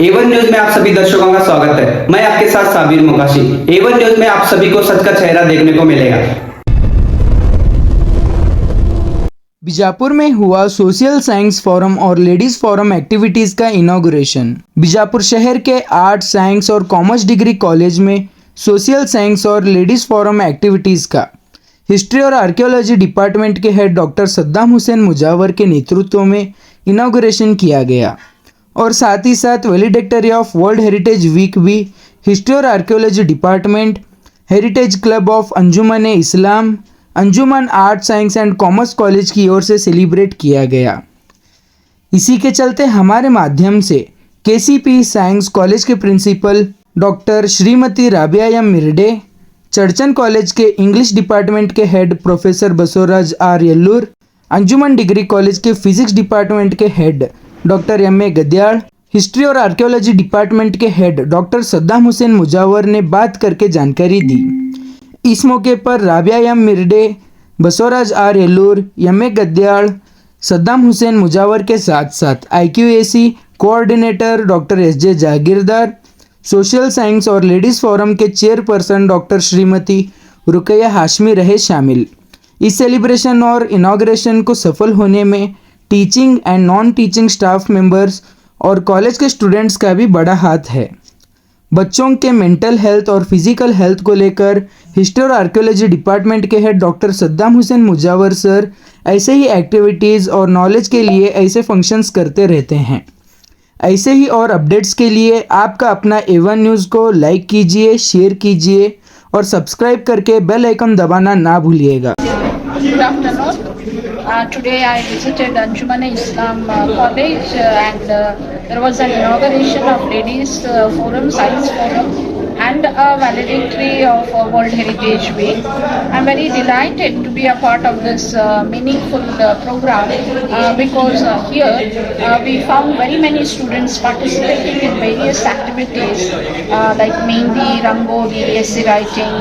A1 news में आप सभी दर्शकों का स्वागत है। मैं आपके साथ साबिर मुकाशी। A1 न्यूज में आप सभी को सच का चेहरा देखने को मिलेगा। बीजापुर में हुआ सोशल साइंस फोरम और लेडीज फोरम एक्टिविटीज का इनॉग्रेशन। बीजापुर शहर के आर्ट साइंस और कॉमर्स डिग्री कॉलेज में सोशल साइंस और लेडीज फोरम एक्टिविटीज का हिस्ट्री और आर्कियोलॉजी डिपार्टमेंट के हेड डॉक्टर सद्दाम हुसैन मुजावर के नेतृत्व में इनॉग्रेशन किया गया और साथ ही साथ वैलिडेक्टरी ऑफ वर्ल्ड हेरिटेज वीक भी हिस्ट्री और archaeology department, heritage club of Anjuman Islam, Anjuman art science and commerce college की ओर से सेलिब्रेट किया गया। इसी के चलते हमारे माध्यम से केसीपी साइंस कॉलेज के principal doctor Shrimati Rabiya M Mirde, चर्चन कॉलेज के इंग्लिश डिपार्टमेंट के head professor Basavaraj R Yellur, Anjuman degree college के फिजिक्स डिपार्टमेंट के head doctor M A. Gadyal, history और आर्कियोलॉजी डिपार्टमेंट के हेड डॉक्टर सद्दाम हुसैन मुजावर ने बात करके जानकारी दी। इस मौके पर Rabiya M Mirde, Basavaraj R Yellur, M A. Gadyal, Saddam Hussain Mujawar के साथ साथ IQAC कोऑर्डिनेटर डॉक्टर S.J. जागीरदार, सोशल साइंस और लेडीज़ फोरम के चेयरपर्सन डॉक्टर श्रीमती रुकैया हाशमी रहे शामिल। इस सेलिब्रेशन और इनॉग्रेशन को सफल होने में teaching and non teaching staff members और कॉलेज के स्टूडेंट्स का भी बड़ा हाथ है। बच्चों के मेंटल हेल्थ और फिजिकल हेल्थ को लेकर हिस्ट्री और आर्कियोलॉजी डिपार्टमेंट के head doctor Saddam Hussain Mujawar sir ऐसे ही एक्टिविटीज़ और नॉलेज के लिए ऐसे फंक्शंस करते रहते हैं। ऐसे ही और अपडेट्स के लिए आपका अपना A1 न्यूज़ को लाइक कीजिए, शेयर कीजिए और सब्सक्राइब करके बेल आइकन दबाना ना भूलिएगा। Good afternoon. Today I visited Anjuman Islam College and there was an inauguration of Ladies Forum, Science Forum and a valedictory of World Heritage Week. I'm very delighted to be a part of this meaningful program because here we found very many students participating in various activities like Mehndi, Rangoli, essay writing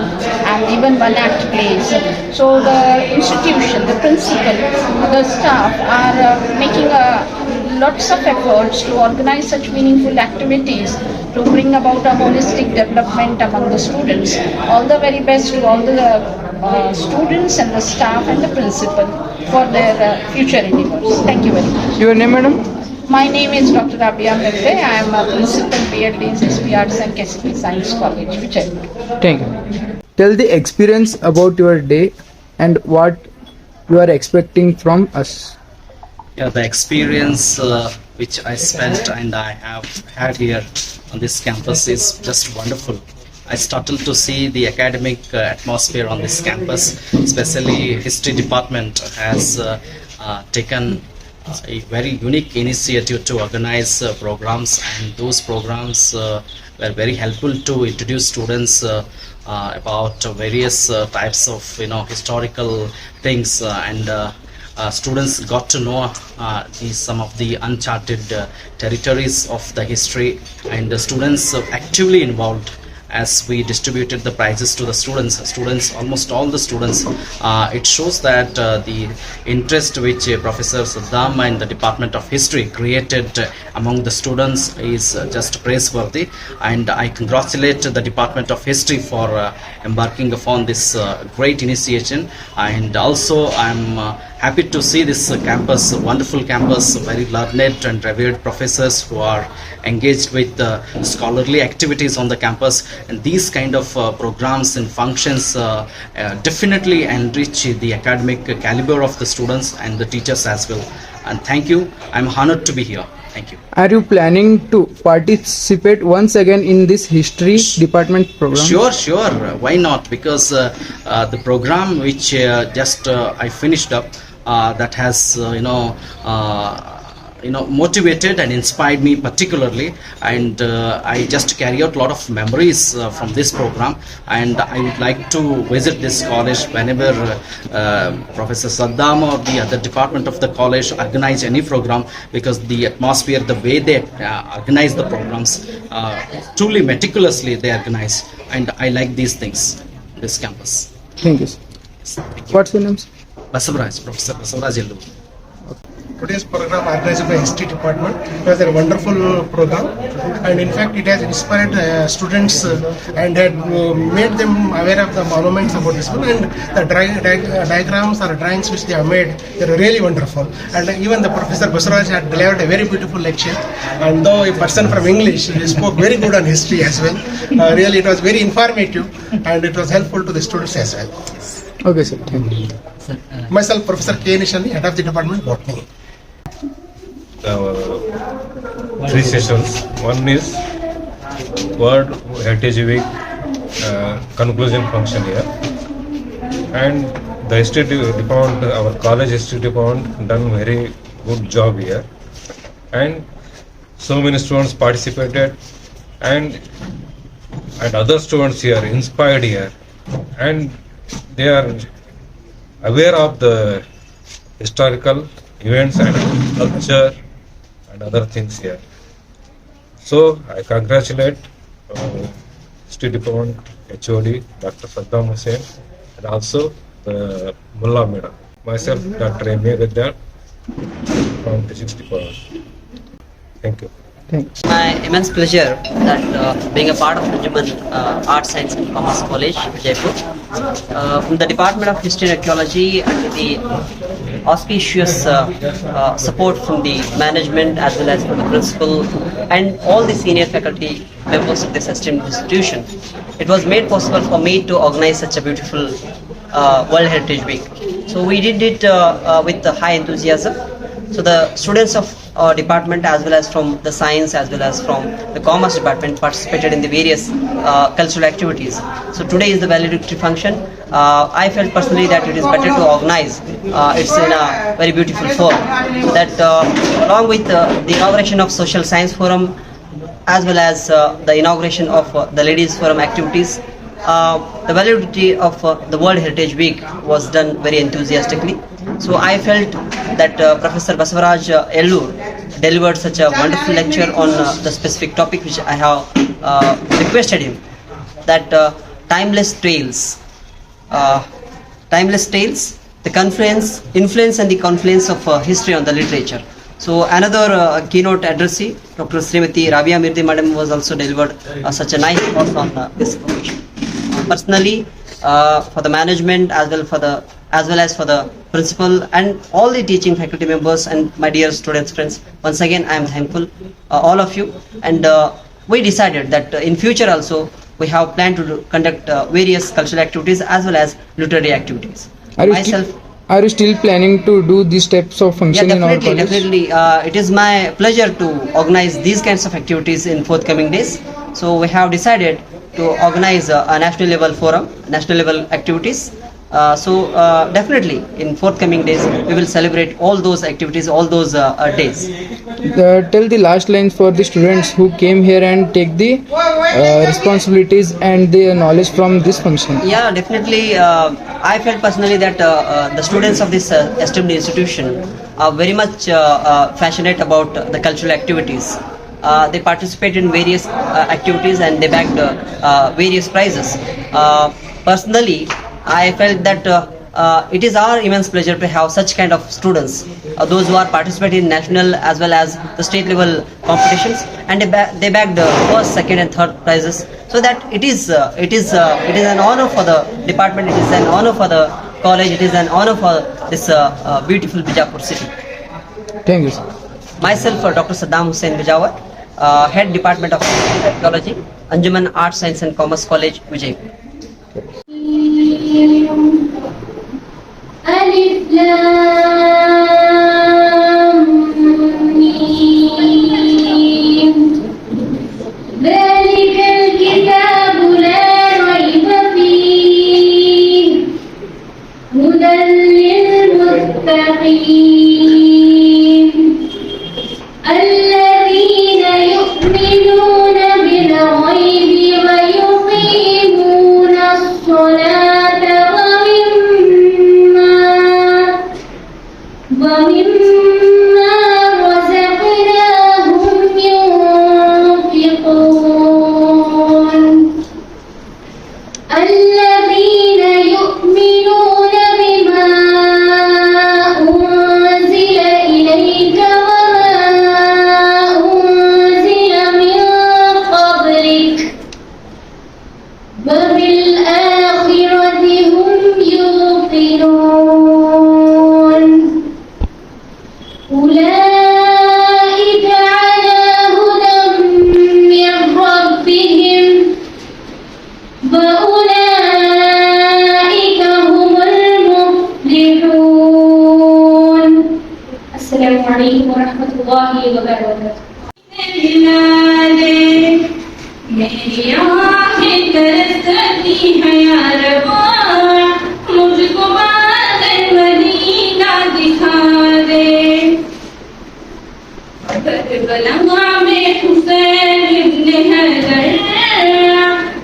and even one-act plays. So the institution, the principal, the staff are making lots of efforts to organize such meaningful activities to bring about a holistic development among the students. All the very best to all the students and the staff and the principal for their future endeavors. Thank you very much. Your name, madam? My name is Dr. Rabia Mirde. I am a principal BLDs, SP Arts and KCP Science College, Bijapur. Thank you. Tell the experience about your day and what you are expecting from us. Yeah, the experience which I spent and I have had here on this campus is just wonderful. I started to see the academic atmosphere on this campus, especially history department has taken a very unique initiative to organize programs, and those programs were very helpful to introduce students about various types of historical things and students got to know some of the uncharted territories of the history, and the students actively involved as we distributed the prizes to the students, almost all the students. It shows that the interest which Professor Saddam and the Department of History created among the students is just praiseworthy, and I congratulate the Department of History for embarking upon this great initiation. And also I'm happy to see this campus, wonderful campus, very learned and revered professors who are engaged with scholarly activities on the campus, and these kind of programs and functions definitely enrich the academic caliber of the students and the teachers as well. And thank you. I'm honored to be here. Thank you. Are you planning to participate once again in this history department program? Sure. Why not? Because the program which just I finished up, that has motivated and inspired me particularly, and I just carry out a lot of memories from this program, and I would like to visit this college whenever Professor Saddam or the other department of the college organize any program, because the atmosphere, the way they organize the programs, truly meticulously they organize, and I like these things, this campus. Thank you, sir. Yes, thank you. What's your name, sir? Basaraj, Professor Basaraj. today's program organized by History Department. It was a wonderful program, and in fact, it has inspired students and had made them aware of the monuments about this one, and the diagrams or drawings which they have made, they are really wonderful. And even the Professor Basaraj had delivered a very beautiful lecture, and though a person from English, he spoke very good on history as well. Really, it was very informative, and it was helpful to the students as well. Okay, sir. Thank you. Myself, Professor K. Nishani, Head of the Department, Botany. Three sessions. One is World Heritage Week conclusion function here, and the history department, our college history department, done very good job here, and so many students participated, and other students here inspired here, and they are aware of the historical events and culture and other things here. So I congratulate History Department HOD Dr. Saddam Hussein and also the Mullah Madam. Myself, Dr. M.A. Gaddar from Physics Department. Thank you. Thanks. My immense pleasure that being a part of Anjuman Arts, Science and Commerce College, Bijapur, from the Department of History and Archaeology, and the auspicious support from the management as well as from the principal and all the senior faculty members of this esteemed institution, it was made possible for me to organize such a beautiful World Heritage Week. So we did it with high enthusiasm. So the students of our department as well as from the science as well as from the commerce department participated in the various cultural activities. So today is the valedictory function. I felt personally that it is better to organize it's in a very beautiful form. So that along with the inauguration of Social Science Forum as well as the inauguration of the Ladies Forum activities, the validity of the World Heritage Week was done very enthusiastically. So I felt that Professor Basavaraj Ellur delivered such a wonderful lecture on the specific topic which I have requested him, that timeless tales, the influence and the confluence of history on the literature. So another keynote addressee, Dr. Srimati Rabia Mirdi Madam, was also delivered such a nice talk on this information. Personally, for the management as well as for the principal and all the teaching faculty members and my dear students, friends, once again I am thankful all of you, and we decided that in future also we have planned to conduct various cultural activities as well as literary activities. Are you still planning to do these types of functions in our college? Definitely. It is my pleasure to organize these kinds of activities in forthcoming days. So we have decided to organize a national level forum, national level activities. Definitely in forthcoming days we will celebrate all those activities, all those days. Tell the last lines for the students who came here and take the responsibilities and the knowledge from this function. Yeah, definitely. I felt personally that the students of this esteemed institution are very much passionate about the cultural activities. They participate in various activities and they bagged various prizes. Personally, I felt that it is our immense pleasure to have such kind of students, those who are participating in national as well as the state level competitions, and they bagged first, second, and third prizes. So that it is an honor for the department. It is an honor for the college. It is an honor for this beautiful Bijapur city. Thank you, sir. Myself, Dr. Saddam Hussein Bijawar, Head Department of Archaeology, Anjuman Arts, Science and Commerce College, Bijapur. ألف لام ميم ذلك الكتاب لا ريب فيه هدى للمتقين الذين يؤمنون بالغيب ويقيمون الصلاة ومما رزقناهم ينفقون الذين يؤمنون بما أنزل إليك Assalamu alaikum warahmatullahi wabarakatuh. मेरी आँखें तरसती हैं यार मुझको बादल Medina दिखा दे Karbala में हुसैन इब्न Haider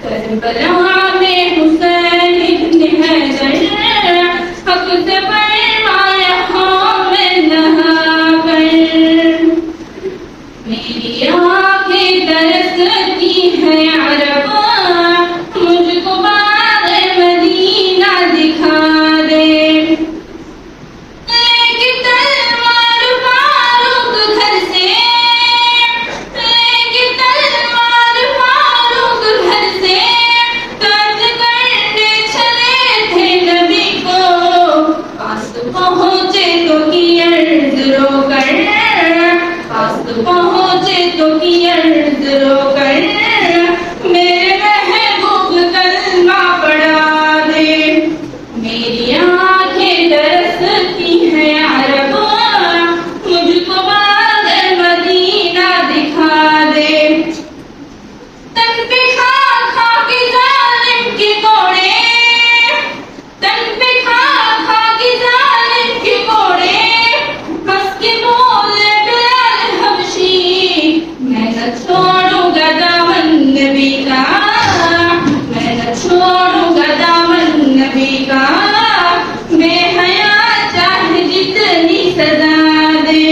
Karbala में हुसैन इब्न हैदर हक से फरमाया हाँ मैं नहा कर मेरी आँखें तरसती हैं अरबा मुझको बादल मदीना दिखा दे लेके तलवार फारूक घर से लेके तलवार फारूक घर से कर्ज करने चले थे नबी को पास पहुँचे तो की अर्ज रोकर पास पहुँचे तो की अर्ज रोकर मेरे महबूब कलमा पढ़ा दे मेरी आँखें तरसती हैं अरबा मुझको बादल मदीना दिखा दे तन पे खा खा के जालिम के कोड़े तन पे खा खा के जालिम के कोड़े हंस के बोले बिलाल हबशी मैं न छोड़ूंगा दामन नबी का मैं न छोड़ूंगा दामन नबी का बेहया चाहे जितनी सजा दे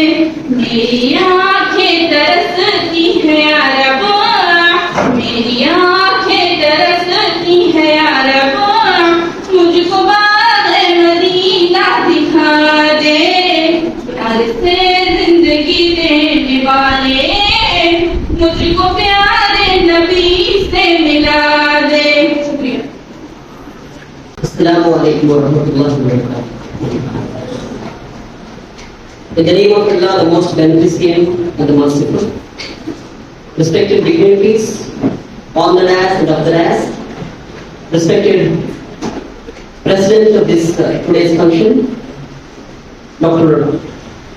मेरी आँखें तरसती हैं अरबा मेरी आँखें तरसती हैं अरबा मुझको बादल मदीना दिखा दे प्यार से जिंदगी देने वाले मुझको प्यारे नबी से मिला दे शुक्रिया Assalamu alaikum warahmatullahi wabarakatuh. In the name of Allah, the most beneficent and the merciful, respected dignitaries, on the dais and of the dais, respected President of this today's function, Dr.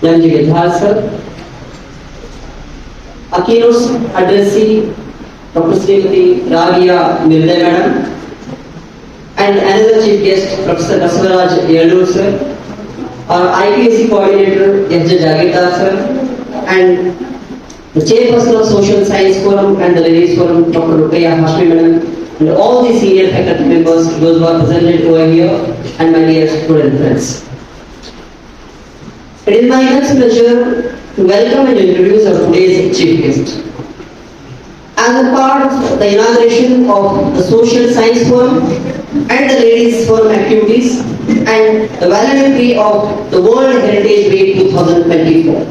Janji Gadhar sir, a keynote addressee, Dr. Srimati Rabia Mirde madam, and another chief guest, Professor Basavaraj Yellur sir, our IPSC coordinator, F.J. Jagirda sir, and the chairperson of Social Science Forum and the Ladies Forum, Dr. Ruqayya Hashmi madam, and all the senior faculty members, those who are presented over here, and my dear student friends. It is my immense pleasure to welcome and introduce our today's chief guest. As a part of the inauguration of the Social Science Forum and the Ladies Forum activities and the valedictory of the World Heritage Week 2024.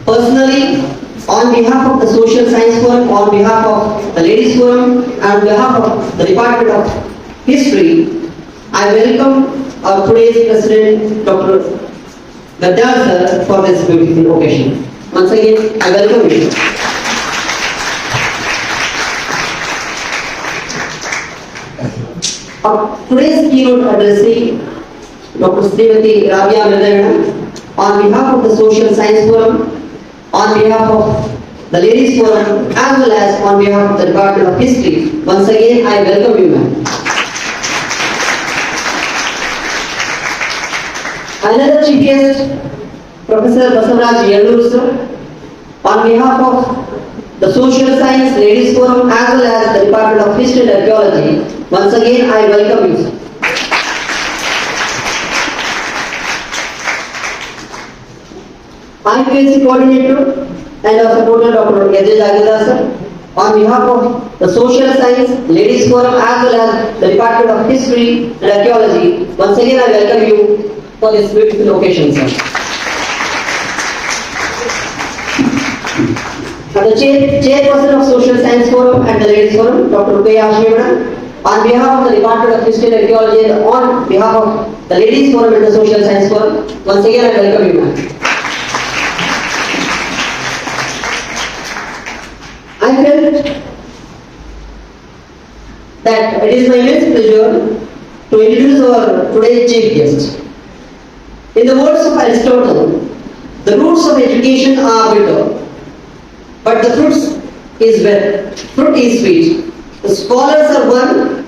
Personally, on behalf of the Social Science Forum, on behalf of the Ladies Forum, and on behalf of the Department of History, I welcome our today's President, Dr. Gadhar sir, for this beautiful occasion. Once again, I welcome you. Today's keynote addressee, Dr. Srimati Rabia Mirde, on behalf of the Social Science Forum, on behalf of the Ladies Forum, as well as on behalf of the Department of History, once again I welcome you, ma'am. Another chief guest, Professor Basavaraj Yellur sir, on behalf of the Social Science Ladies Forum as well as the Department of History and Archaeology, once again I welcome you, sir. IPSC coordinator and our supporter Dr. F.J. Jagirda sir, on behalf of the Social Science Ladies Forum as well as the Department of History and Archaeology, once again I welcome you for this beautiful occasion, sir. And the chairperson of Social Science Forum and the Ladies Forum, Dr. Ruqayya Hashmi madam, on behalf of the Department of History and Archaeology and on behalf of the Ladies Forum and the Social Science Forum, once again I welcome you, ma'am. I felt that it is my immense pleasure to introduce our today's chief guest. In the words of Aristotle, the roots of education are bitter, but the fruit is sweet. The scholars are one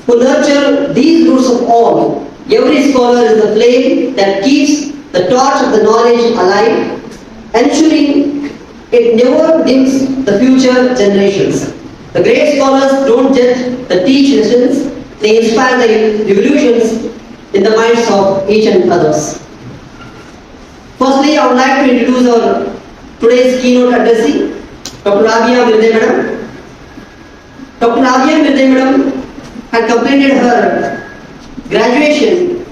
who nurture these roots of all. Every scholar is the flame that keeps the torch of the knowledge alive, ensuring it never dims the future generations. The great scholars don't just teach lessons, they inspire the revolutions in the minds of each and others. Firstly, I would like to introduce our today's keynote addressee, Dr. Rabia Mirde Madam. Dr. Rabia Mirde Madam had completed her graduation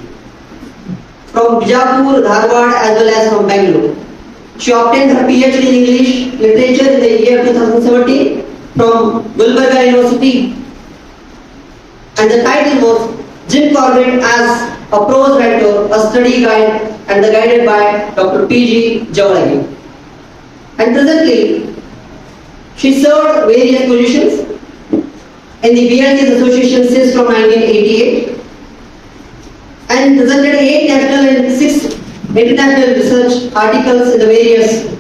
from Bijapur, Dharwad as well as from Bangalore. She obtained her PhD in English Literature in the year 2017 from Gulbarga University, and the title was Jim Corbett as a prose writer, a study guide, and guided by Dr. P.G. Jawlagi. And presently, she served various positions in the BLT's association since from 1988 and presented 8 national and 6 international research articles in the various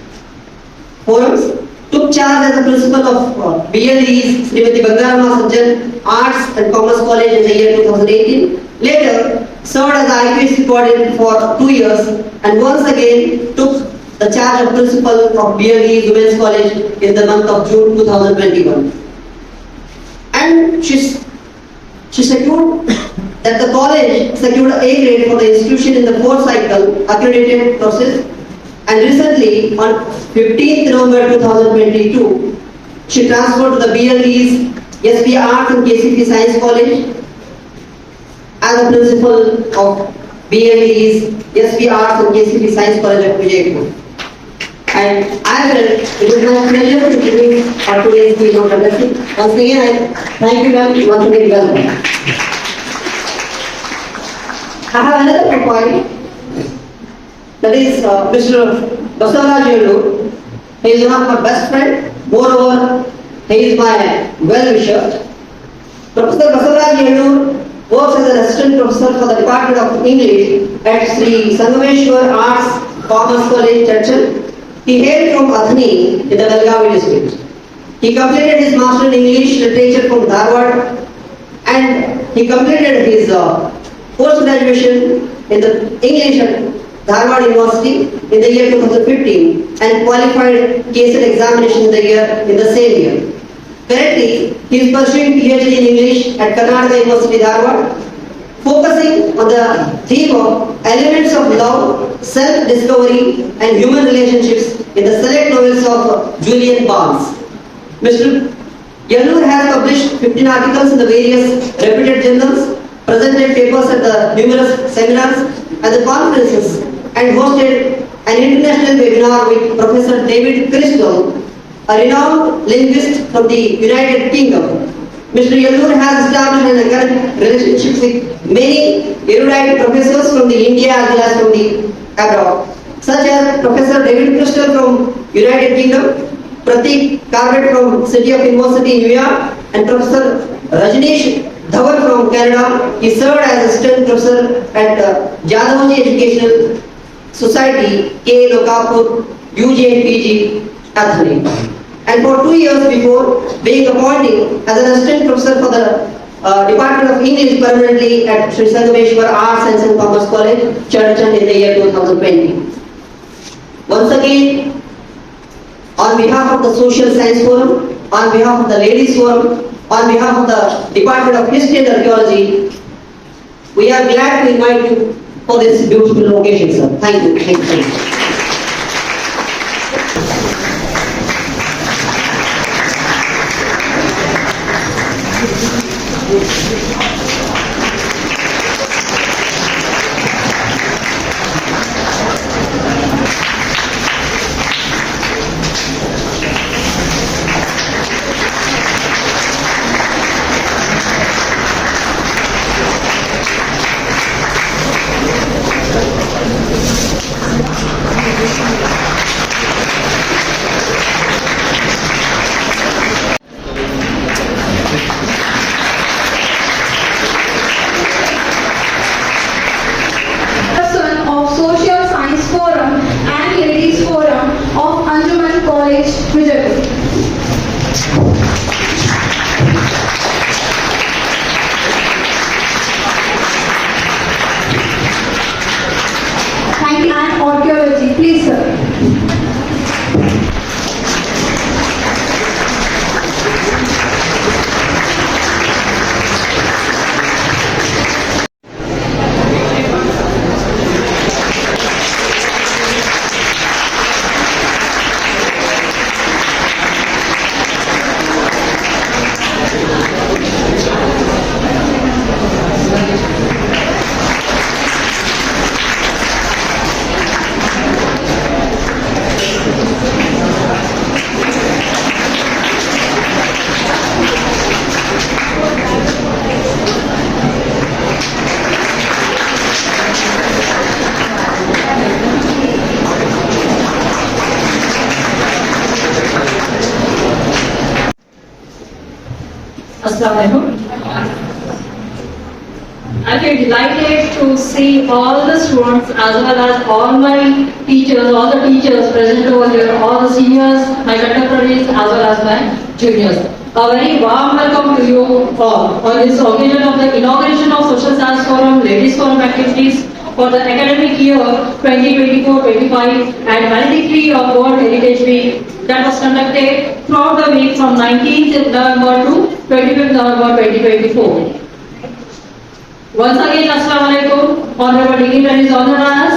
forums. Took charge as a principal of BLE's Srimati Bangarama Sajjan Arts and Commerce College in the year 2018. Later, served as IPSC coordinator for 2 years and once again took the charge of principal of BLE's Women's College in the month of June 2021. And she secured that the college secured A grade for the institution in the 4th cycle accredited process. And recently, on 15th November 2022, she transferred to the BLE's SP Arts and KCP Science College as a principal of BLE's SP Arts and KCP Science College of Bijapur. And I felt it is my pleasure to give our today's keynote address. Once again, I thank you ma'am. Once again, welcome. I have another point. That is Mr. Basavaraj Yelloor. He is one of my best friend. Moreover, he is my well-wisher. Professor Basavaraj Yelloor works as an assistant professor for the Department of English at Sri Sangameshwar Arts Commerce College, Churchill. He hailed from Athani in the Belgavi district. He completed his master in English literature from Dharwad and he completed his post-graduation in the English at Dharwad University in the year 2015 and qualified KSET examination in the same year. Currently, he is pursuing PhD in English at Karnataka University, Dharwad, focusing on the theme of elements of love, self-discovery and human relationships in the select novels of Julian Barnes. Mr. Yelloor has published 15 articles in the various reputed journals, presented papers at the numerous seminars and the conferences, and hosted an international webinar with Professor David Crystal, a renowned linguist from the United Kingdom. Mr. Yelloor has established an academic relationship with many erudite professors from the India as well as from the abroad, such as Professor David Crystal from United Kingdom, Pratik Corbett from City of University, New York, and Professor Rajneesh Dhawan from Canada. He served as assistant professor at Jadavji Educational Society, K. Lokapur, UG and PG, Athani. And for 2 years before being appointed as an assistant professor for the Department of English permanently at Sri Sangameshwar Arts, Science and Commerce College, Churchill in the year 2020. Once again, on behalf of the Social Science Forum, on behalf of the Ladies Forum, on behalf of the Department of History and Archaeology, we are glad to invite you for this beautiful occasion, sir. Thank you. Thank you so much. Science and Archaeology. Please, sir. Assalamualaikum. I feel delighted to see all the students as well as all my teachers, all the teachers present over here, all the seniors, my contemporaries as well as my juniors. A very warm welcome to you all on this occasion of the inauguration of Social Science Forum, Ladies Forum activities for the academic year 2024-25 and validity of World Heritage Week that was conducted throughout the week from 19th November to 25th November 2024. Once again, Assalamu alaikum, honorable dignitaries, honorees,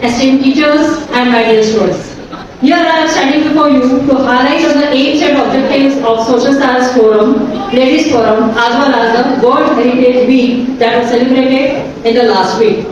esteemed teachers and my dear students. Here I am standing before you to highlight on the aims and objectives of Social Science Forum, Ladies Forum as well as the World Heritage Week that was celebrated in the last week.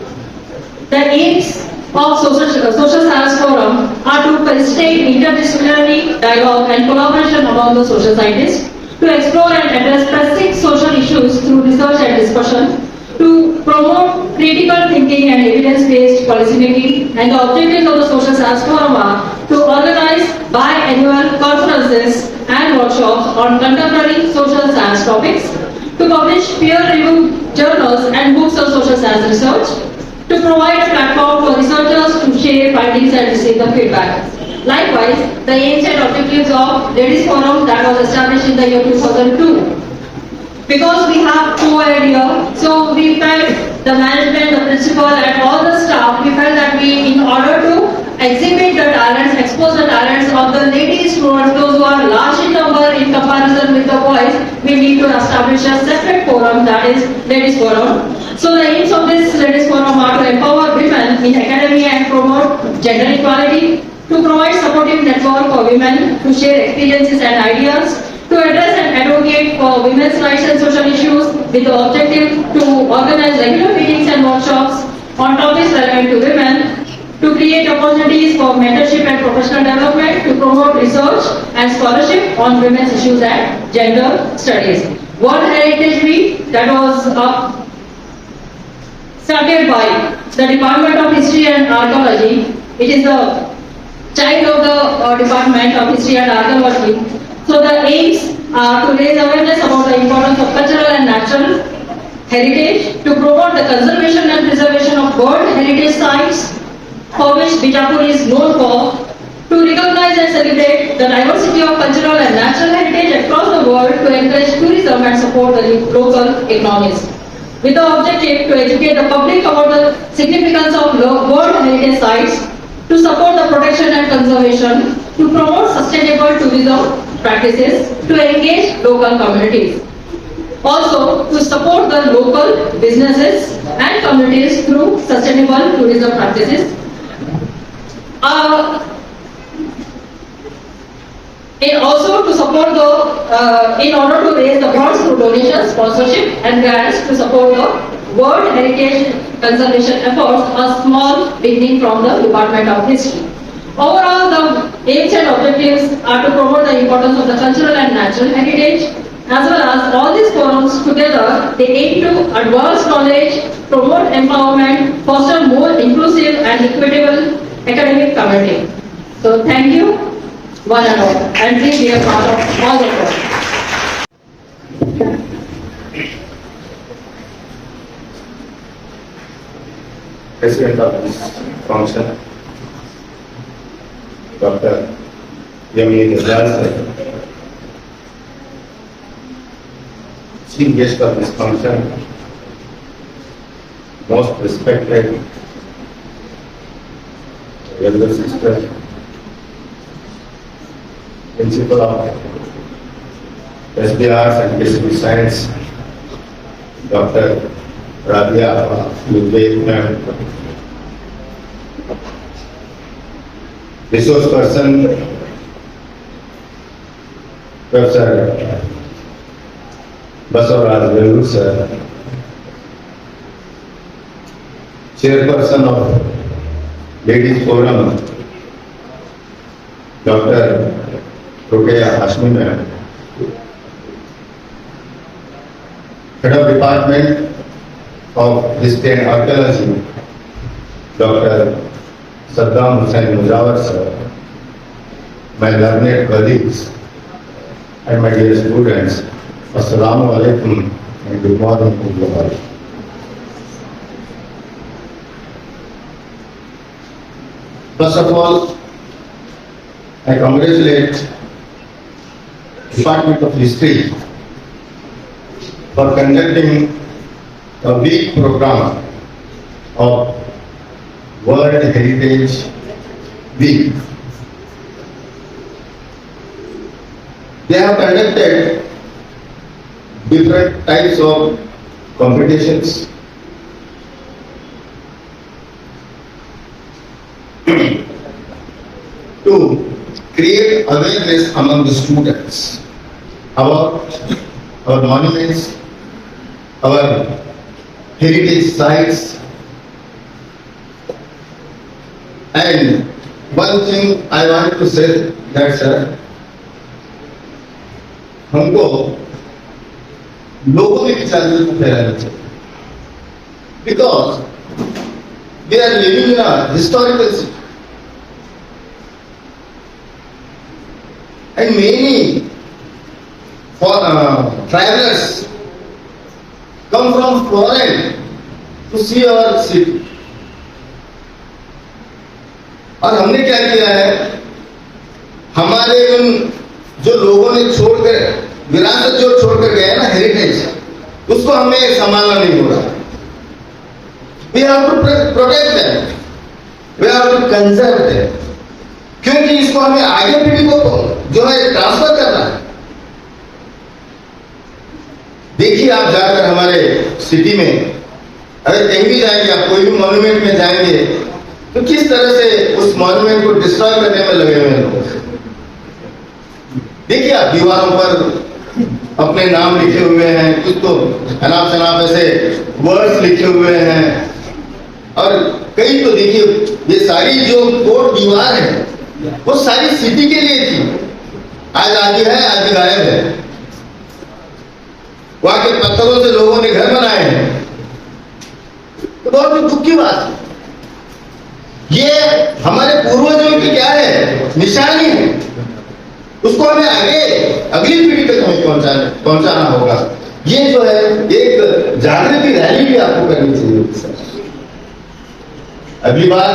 The aims of Social Science Forum are to facilitate interdisciplinary dialogue and collaboration among the social scientists, to explore and address specific social issues through research and discussion, to promote critical thinking and evidence-based policy making, and the objectives of the Social Science Forum are to organize biannual conferences and workshops on contemporary social science topics, to publish peer-reviewed journals and books on social science research, to provide a platform for researchers to share findings and receive the feedback. Likewise, the aims and objectives of Ladies Forum that was established in the year 2002. Because we have co-ed here, so we felt the management, the principal and all the staff, we felt that we, in order to exhibit the talents, expose the talents of the ladies students, those who are large in number in comparison with the boys, we need to establish a separate forum, that is Ladies Forum. So the aims of this Ladies Forum are to empower women in academia and promote gender equality, to provide supportive network for women to share experiences and ideas, to address and advocate for women's rights and social issues with the objective to organize regular meetings and workshops on topics relevant to women, to create opportunities for mentorship and professional development, to promote research and scholarship on women's issues and gender studies. World Heritage Week that was started by the Department of History and Archaeology. It is the child of the Department of History and Archaeology. So the aims are to raise awareness about the importance of cultural and natural heritage, to promote the conservation and preservation of World Heritage sites, for which Bijapur is known for, to recognize and celebrate the diversity of cultural and natural heritage across the world, to encourage tourism and support the local economies. With the objective to educate the public about the significance of World Heritage sites, to support the protection and conservation, to promote sustainable tourism practices, to engage local communities. Also, to support the local businesses and communities through sustainable tourism practices. And also to support in order to raise the funds through donations, sponsorship and grants to support the World Heritage conservation efforts, a small beginning from the Department of History. Overall, the aims and objectives are to promote the importance of the cultural and natural heritage, as well as all these forums together, they aim to advance knowledge, promote empowerment, foster more inclusive and equitable academic community. So thank you, one and all, and please be a part of all the forums. President of this function, Dr. M.A. Ghazal sir, chief guest of this function, most respected elder sister, principal of SB Arts and History Science, Dr. Rabia Lubbe, ma'am. Resource person, Professor Basavaraj Velu, sir. Chairperson of Ladies Forum, Dr. Ruqayya Hashmi, ma'am. Head of Department of History and Archaeology, Dr. Saddam Hussain Mujawar, sir. My learned colleagues and my dear students, Assalamu alaikum and good morning to you all. First of all, I congratulate Department of History for conducting a big program of World Heritage Week. They have conducted different types of competitions. To create awareness among the students about our monuments, our heritage sites, and one thing I want to say that sir, हमको लोगों में भी जागरूक फैलाना चाहिए, because we are living in a historical city and many travelers come from foreign to see our city. और हमने क्या किया है, हमारे उन जो लोगों ने छोड़कर विरासत जो छोड़कर गए ना हेरिटेज, उसको हमें संभालना नहीं हो रहा. We have to protect them, we have to conserve them, क्योंकि इसको हमें आगे पीढ़ी को जो है ट्रांसफर करना है. देखिए आप जाकर हमारे सिटी में अगर कहीं भी जाएंगे, आप कोई भी मॉन्यूमेंट में जाएंगे तो किस तरह से उस मॉन्यूमेंट को डिस्ट्रॉय करने में लगे हुए हैं लोग. देखिए आप दीवारों पर अपने नाम लिखे हुए हैं, कुछ तो अनाप शनाप ऐसे वर्ड्स लिखे हुए हैं, और कई तो देखिए ये सारी जो कोट दीवार है वो सारी सिटी के लिए थी, आज आदि है आदि गायब है. वहां के पत्थरों से लोगों ने घर बनाए हैं, तो बहुत दुख की बात है. ये हमारे पूर्वजों की क्या है, निशानी है, उसको हमें आगे अगली पीढ़ी तक हमें पहुंचाना होगा. ये जो है एक जागृति रैली भी आपको करनी चाहिए. अगली बार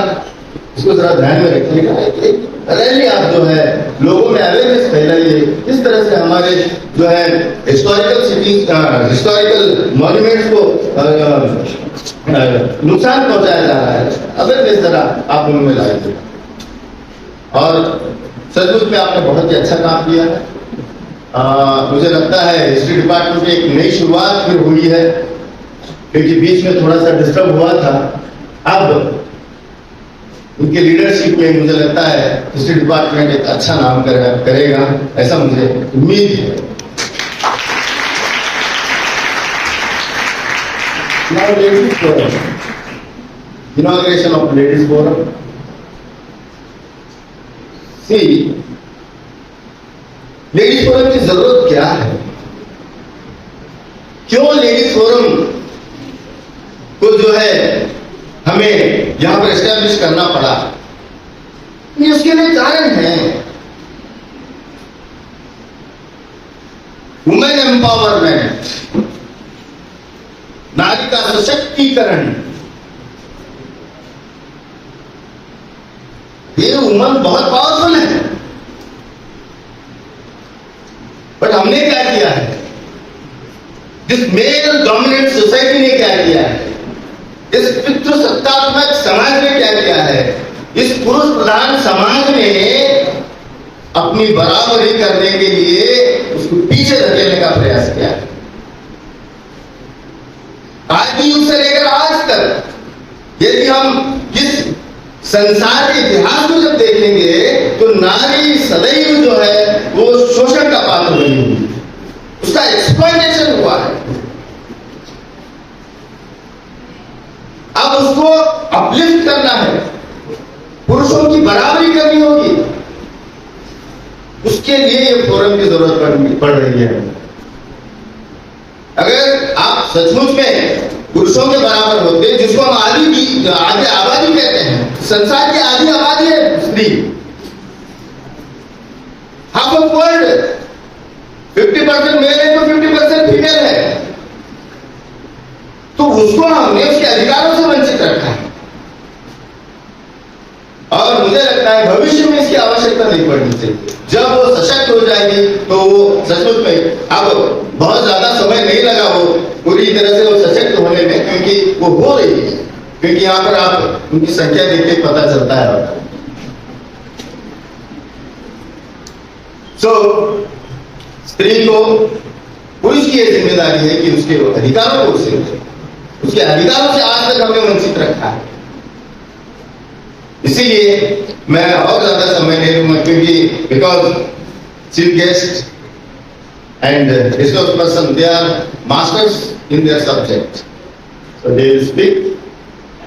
इसको जरा ध्यान में रखिएगा, एक रैली आप जो है लोगों में अवेयरनेस फैलाइए, इस तरह से हमारे जो है हिस्टोरिकल सिटीज, हिस्टोरिकल मॉन्यूमेंट्स को नुकसान पहुंचाया जा रहा है. अवेयरनेस जरा आप उनमें लाइए. और सचमुच में आपने बहुत ही अच्छा काम किया है. मुझे लगता है हिस्ट्री डिपार्टमेंट में एक नई शुरुआत फिर हुई है, क्योंकि बीच में थोड़ा सा डिस्टर्ब हुआ था. अब उनके लीडरशिप में मुझे लगता है हिस्ट्री डिपार्टमेंट एक अच्छा नाम करेगा, ऐसा मुझे उम्मीद है. Now ladies forum, inauguration of ladies forum. See, ladies forum की जरूरत क्या है, क्यों लेडीज फोरम को जो है हमें यहां पर एस्टैब्लिश करना पड़ा, ये उसके लिए कारण है. वुमेन एम्पावरमेंट, नारी का सशक्तिकरण. ये वुमन बहुत पावरफुल है, बट हमने क्या किया है, जिस मेल डोमिनेंट सोसाइटी ने क्या किया है, इस पितृसत्तात्मक समाज ने क्या किया है, इस पुरुष प्रधान समाज में अपनी बराबरी करने के लिए उसको पीछे धकेलने का प्रयास किया है। आज के युग से लेकर आज तक यदि हम इस संसार के इतिहास को जब देखेंगे तो नारी सदैव जो है वो शोषण का पात्र बनी हुई है, उसका एक्सप्लॉयटेशन हुआ है। अब उसको अपलिफ्ट करना है, पुरुषों की बराबरी करनी होगी, उसके लिए ये फोरम की जरूरत पड़ रही है। अगर आप सचमुच में पुरुषों के बराबर होते, जिसको हम आधी आबादी कहते हैं, संसार की आधी आबादी है स्त्री, हाफ ऑफ वर्ल्ड 50% मेल है तो 50% फीमेल है, तो उसको हमने उसके अधिकारों से वंचित रखा है। और मुझे लगता है भविष्य में इसकी आवश्यकता नहीं पड़नी चाहिए। जब वो सशक्त हो जाएगी तो वो सचमुच में, अब बहुत ज्यादा समय नहीं लगा वो पूरी तरह से वो सशक्त होने में, क्योंकि वो हो रही है, क्योंकि यहाँ पर आप उनकी संख्या देख के पता चलता है। स्त्री को, पुरुष की यह जिम्मेदारी है कि उसके अधिकारों को उसके अधिकारों से आज तक हमने वंचित रखा है। इसीलिए मैं और ज्यादा समय नहीं लूंगा, क्योंकि because chief guest and resource person they are masters in their subject, so they will speak.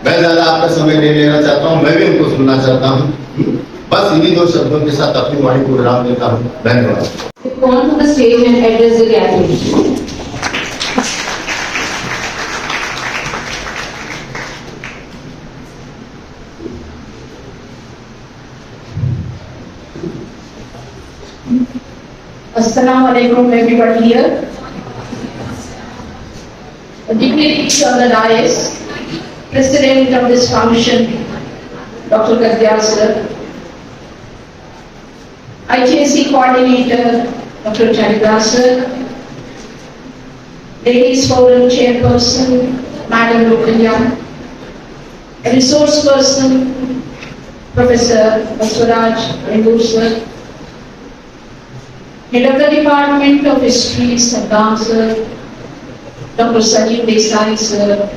मैं ज्यादा आपका समय नहीं लेना चाहता हूं, मैं भी उनको सुनना चाहता हूं। बस इन्हीं दो शब्दों के साथ अपनी वाणी को विराम देता हूं। धन्यवाद। Go on to the stage and address the gathering. Assalamu alaikum everybody here. Dignitaries on the dais, President of this function, Dr. Gadiyar sir, ITSC Coordinator, Dr. Charidas sir, Ladies Forum Chairperson, Madam Rukanya, Resource Person, Professor Baswaraj Rendur sir, Head of the Department of History, Saddam sir, Dr. Sajeev Desai sir,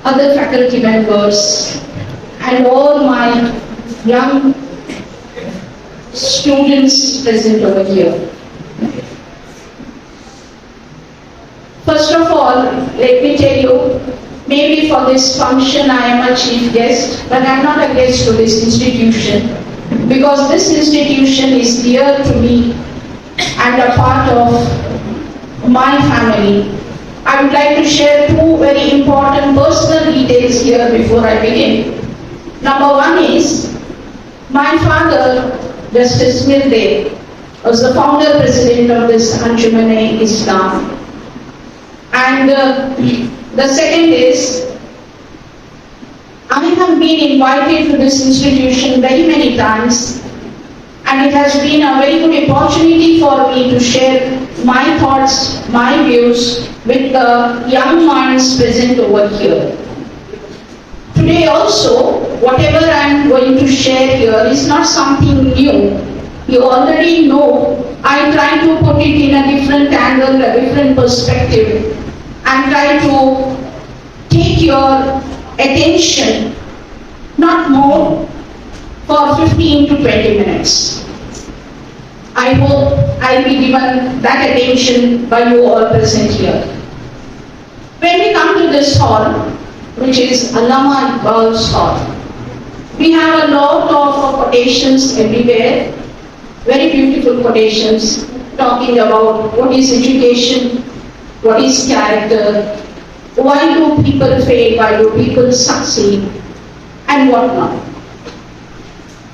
other faculty members, and all my young students present over here. First of all, let me tell you, maybe for this function I am a chief guest, but I am not a guest to this institution, because this institution is dear to me and a part of my family. I would like to share two very important personal details here before I begin. Number one is, my father, Justice Milde, was the founder president of this Anjuman-e-Islam. And the second is, I have been invited to this institution very many times, and it has been a very good opportunity for me to share my thoughts, my views with the young minds present over here. Today also, whatever I am going to share here is not something new. You already know. I try to put it in a different angle, a different perspective, and try to take your attention, not more, for 15 to 20 minutes. I hope I will be given that attention by you all present here. When we come to this hall, which is Allama Iqbal's hall, we have a lot of quotations everywhere, very beautiful quotations talking about what is education, what is character, why do people fail, why do people succeed, and what not.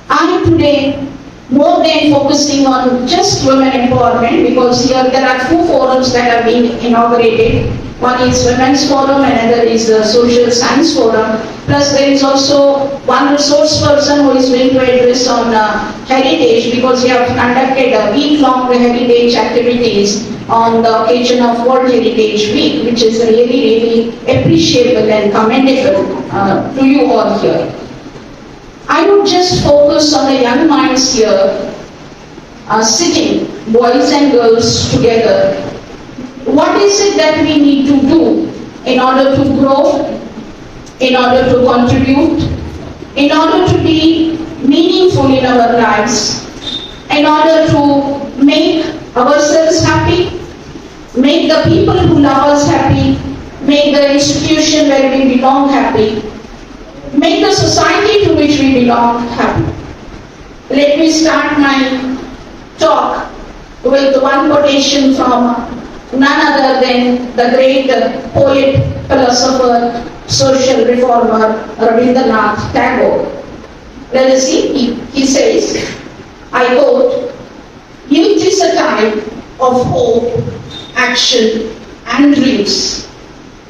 I am today more than focusing on just women empowerment, because here there are two forums that are being inaugurated. One is Women's Forum, another is the Social Science Forum. Plus there is also one resource person who is going to address on heritage, because we have conducted a week-long heritage activities on the occasion of World Heritage Week, which is really appreciable and commendable to you all here. I would just focus on the young minds here, sitting, boys and girls together. What is it that we need to do in order to grow, in order to contribute, in order to be meaningful in our lives, in order to make ourselves happy, make the people who love us happy, make the institution where we belong happy, make the society to which we belong happy. Let me start my talk with one quotation from none other than the great poet, philosopher, social reformer Rabindranath Tagore. Let us see, he says, I quote, "Youth is a time of hope, action and dreams.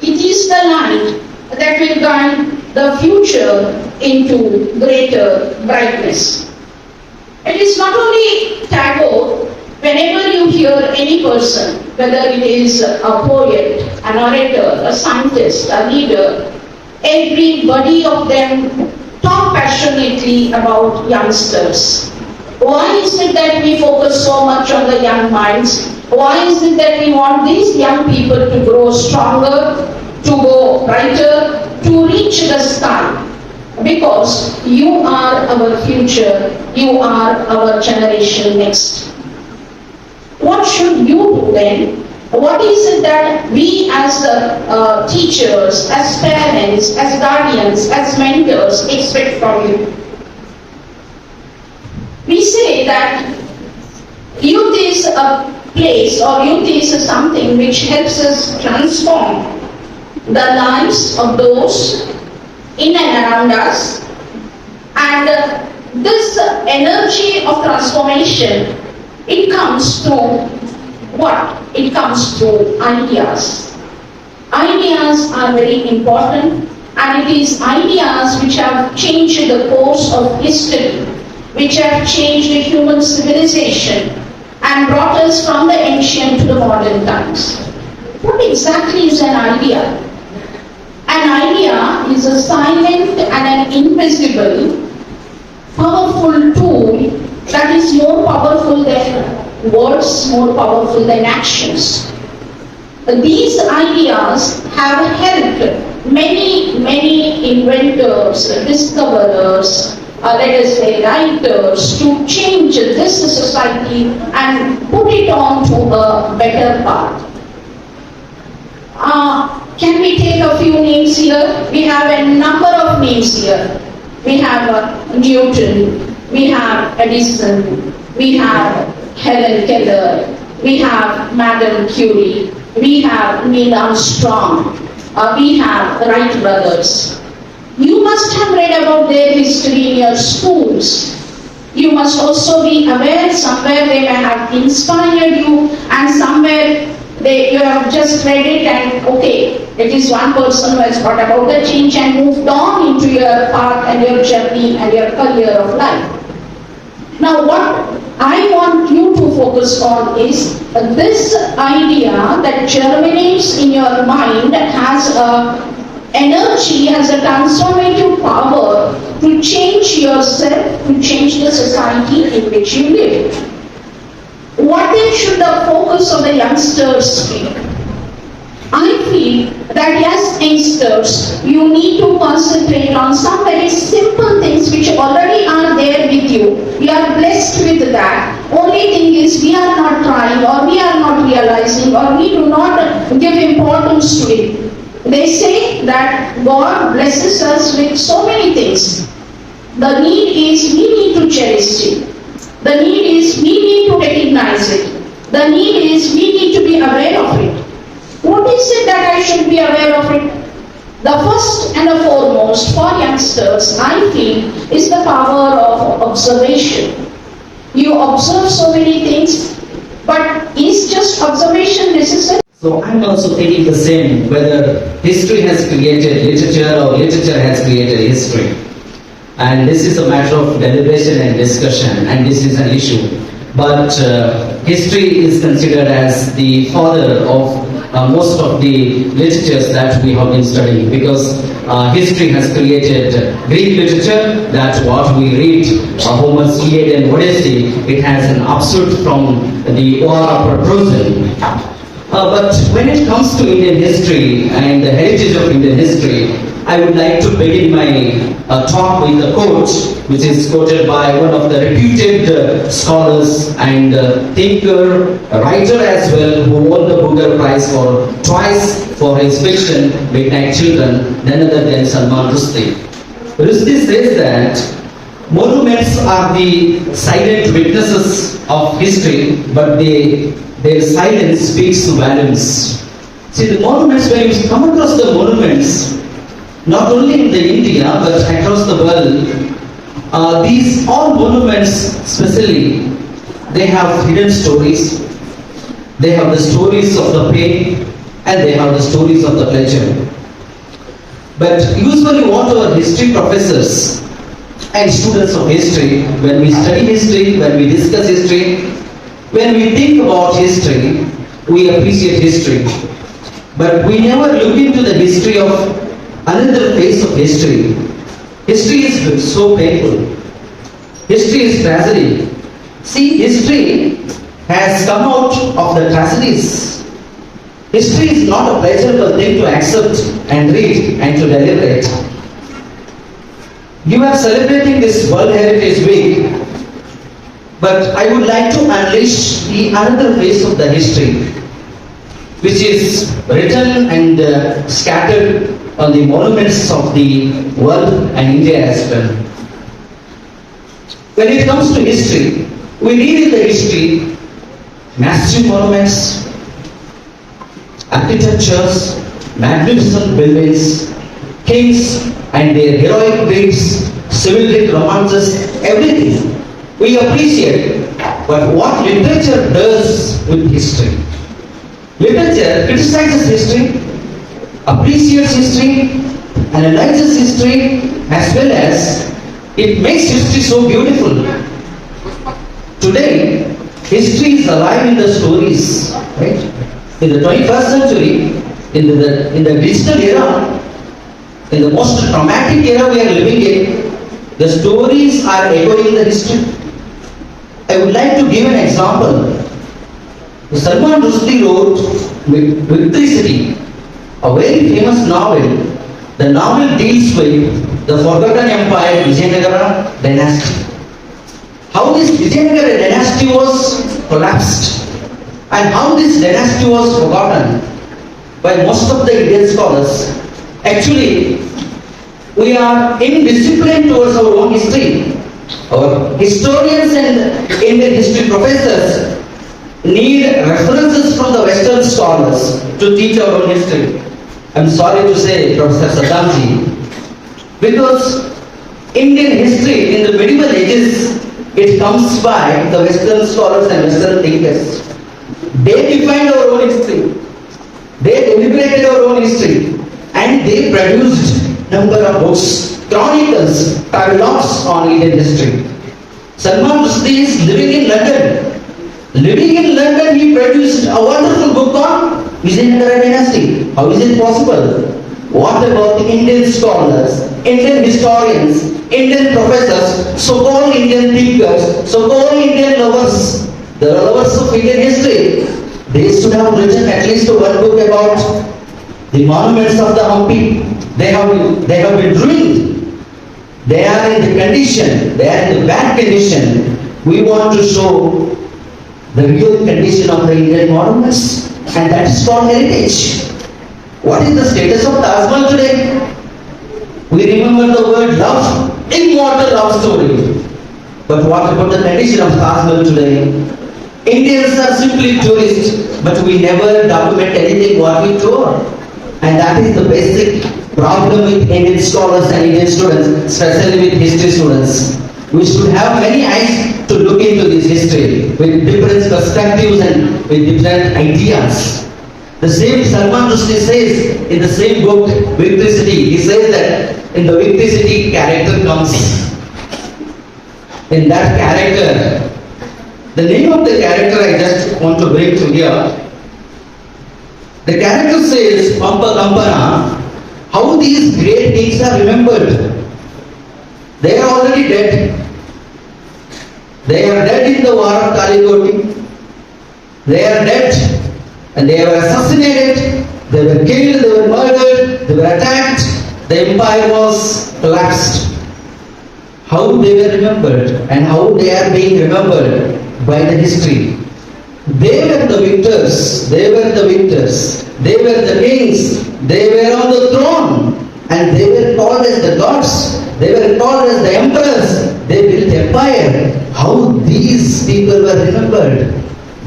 It is the light that will guide the future into greater brightness." It is not only Tagore. Whenever you hear any person, whether it is a poet, an orator, a scientist, a leader, everybody of them talk passionately about youngsters. Why is it that we focus so much on the young minds? Why is it that we want these young people to grow stronger, to go brighter, to reach the sky? Because you are our future, you are our generation next. What should you do then? What is it that we as teachers, as parents, as guardians, as mentors expect from you? We say that youth is a place, or youth is something which helps us transform the lives of those in and around us, and this energy of transformation, it comes through what? It comes through ideas. Ideas are very important, and it is ideas which have changed the course of history, which have changed the human civilization and brought us from the ancient to the modern times. What exactly is an idea? An idea is a silent and an invisible, powerful tool that is more powerful than words, more powerful than actions. These ideas have helped many inventors, discoverers, let us say writers, to change this society and put it on to a better path. Can we take a few names here? We have a number of names here. We have Newton, we have Edison, we have Helen Keller, we have Madame Curie, we have Neil Armstrong, we have Wright brothers. You must have read about their history in your schools. You must also be aware somewhere they may have inspired you, and somewhere you have just read it and okay, it is one person who has brought about the change and moved on into your path and your journey and your career of life. Now what I want you to focus on is this idea that germinates in your mind has a energy, has a transformative power to change yourself, to change the society in which you live. What then should the focus of the youngsters be? I feel that as youngsters, you need to concentrate on some very simple things which already are there with you. You are blessed with that. Only thing is we are not trying, or we are not realizing, or we do not give importance to it. They say that God blesses us with so many things. The need is we need to cherish it. The need is we need to recognize it. The need is we need to be aware of it. What is it that I should be aware of it? The first and the foremost for youngsters, I feel, is the power of observation. You observe so many things, but is just observation necessary? So I'm also thinking the same, whether history has created literature or literature has created history. And this is a matter of deliberation and discussion, and this is an issue. But history is considered as the father of most of the literatures that we have been studying, because history has created Greek literature, that's what we read, Homer's Iliad and Odyssey. It has an absurd from the War of Trojan. But when it comes to Indian history and the heritage of Indian history, I would like to begin my talk with a quote which is quoted by one of the reputed scholars and thinker, writer as well, who won the Booker Prize twice for his fiction Midnight Children, none other than Salman Rushdie. Rushdie says that monuments are the silent witnesses of history, but their silence speaks volumes. See, the monuments, when you come across the monuments, not only in the India but across the world, these all monuments especially, they have hidden stories. They have the stories of the pain and they have the stories of the pleasure. But usually what our history professors and students of history, when we study history, when we discuss history, when we think about history, we appreciate history. But we never look into the history of another phase of history. History is so painful. History is tragedy. See, history has come out of the tragedies. History is not a pleasurable thing to accept and read and to deliberate. You are celebrating this World Heritage Week, but I would like to unleash the another phase of the history, which is written and scattered on the monuments of the world and India as well. When it comes to history, we read in the history massive monuments, architectures, magnificent buildings, kings and their heroic deeds, chivalric romances, everything we appreciate. But what literature does with history? Literature criticizes history, appreciates history, analyzes history, as well as it makes history so beautiful. Today, history is alive in the stories, right? In the 21st century, in the digital era, in the most traumatic era we are living in, the stories are echoing the history. I would like to give an example. Salman Rushdie wrote Victory City, a very famous novel. The novel deals with the forgotten empire Vijayanagara dynasty. How this Vijayanagara dynasty was collapsed and how this dynasty was forgotten by most of the Indian scholars. Actually, we are indisciplined towards our own history. Our historians and Indian history professors need references from the Western scholars to teach our own history. I'm sorry to say, Professor Saddamji, because Indian history in the medieval ages, it comes by the Western scholars and Western thinkers. They defined our own history. They deliberated our own history. And they produced number of books, chronicles, travelogues on Indian history. Salman Rushdie is living in London. Living in London, he produced a wonderful book on Vijayanagara dynasty. How is it possible? What about the Indian scholars, Indian historians, Indian professors, so-called Indian thinkers, so-called Indian lovers, the lovers of Indian history? They should have written at least one book about the monuments of the Hampi. They have been ruined. They are in the condition, they are in the bad condition. We want to show the real condition of the Indian monuments, and that is called heritage. What is the status of Taj Mahal today? We remember the word love, immortal love story. But what about the condition of Taj Mahal today? Indians are simply tourists, but we never document anything what we tour. And that is the basic problem with Indian scholars and Indian students, especially with history students. We should have many eyes to look into this history with different perspectives and with different ideas. The same Salman Rushdie says in the same book, Victory City, he says that in the Victory City character comes. In that character, the name of the character I just want to bring to here. The character says, Pampa Kampana, how these great kings are remembered. They are already dead. They are dead in the war of Kalikoti. They are dead and they were assassinated, they were killed, they were murdered, they were attacked, the empire was collapsed. How they were remembered and how they are being remembered by the history. They were the victors, they were the victors, they were the kings, they were on the throne and they were called as the gods, they were called as the emperors, they built empire. How these people were remembered?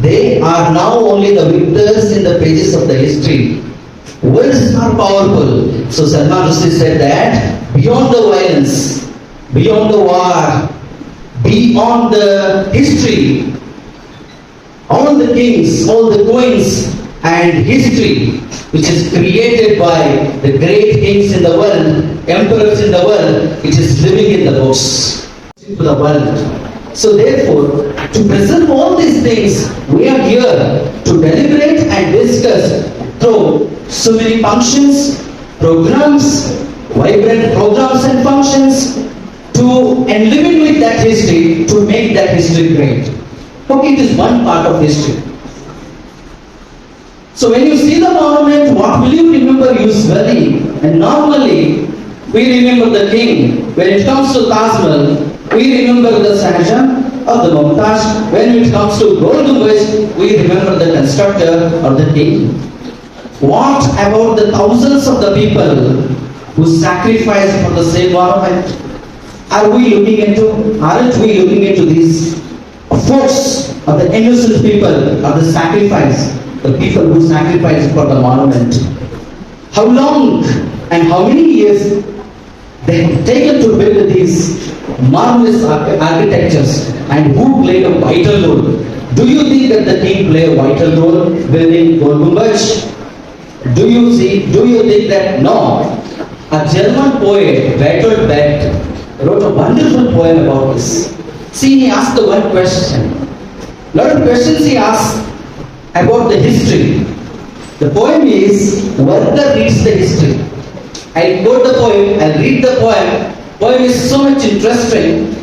They are now only the victors in the pages of the history. Words are powerful. So Salman Rushdie said that beyond the violence, beyond the war, beyond the history, all the kings, all the queens and history which is created by the great kings in the world, emperors in the world, it is living in the books to the world. So therefore, to present all these things, we are here to deliberate and discuss through so many functions, programs, vibrant programs and functions, to enliven with that history, to make that history great. Okay, it is one part of history. So when you see the monument, what will you remember usually? And normally, we remember the king. When it comes to Taj Mahal, we remember the Shahjahan or the Mumtaz. When it comes to Gold Gumbaz, we remember the constructor or the king. What about the thousands of the people who sacrificed for the same monument? Aren't we looking into these folks or the innocent people or the sacrifice, the people who sacrificed for the monument? How long and how many years they have taken to build these marvelous architectures, and who played a vital role? Do you think that the king played a vital role building Gold Gumbaz? Do you think that no? A German poet, Bertolt Brecht, wrote a wonderful poem about this. See, he asked the one question. Lot of questions he asked about the history. The poem is, Worker reads the history. I'll quote the poem, I'll read the poem. Poem is so much interesting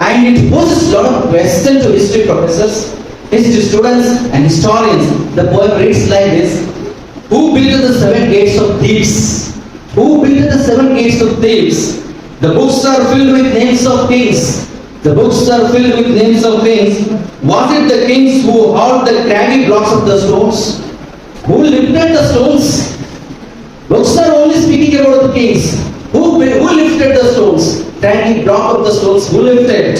and it poses a lot of questions to history professors, history students and historians. The poem reads like this. Who built the 7 gates of Thebes? Who built the 7 gates of Thebes? The books are filled with names of kings. The books are filled with names of kings. Was it the kings who hauled the craggy blocks of the stones? Who lifted the stones? Books are only speaking about the kings. Who lifted the stones? Craggy block of the stones. Who lifted?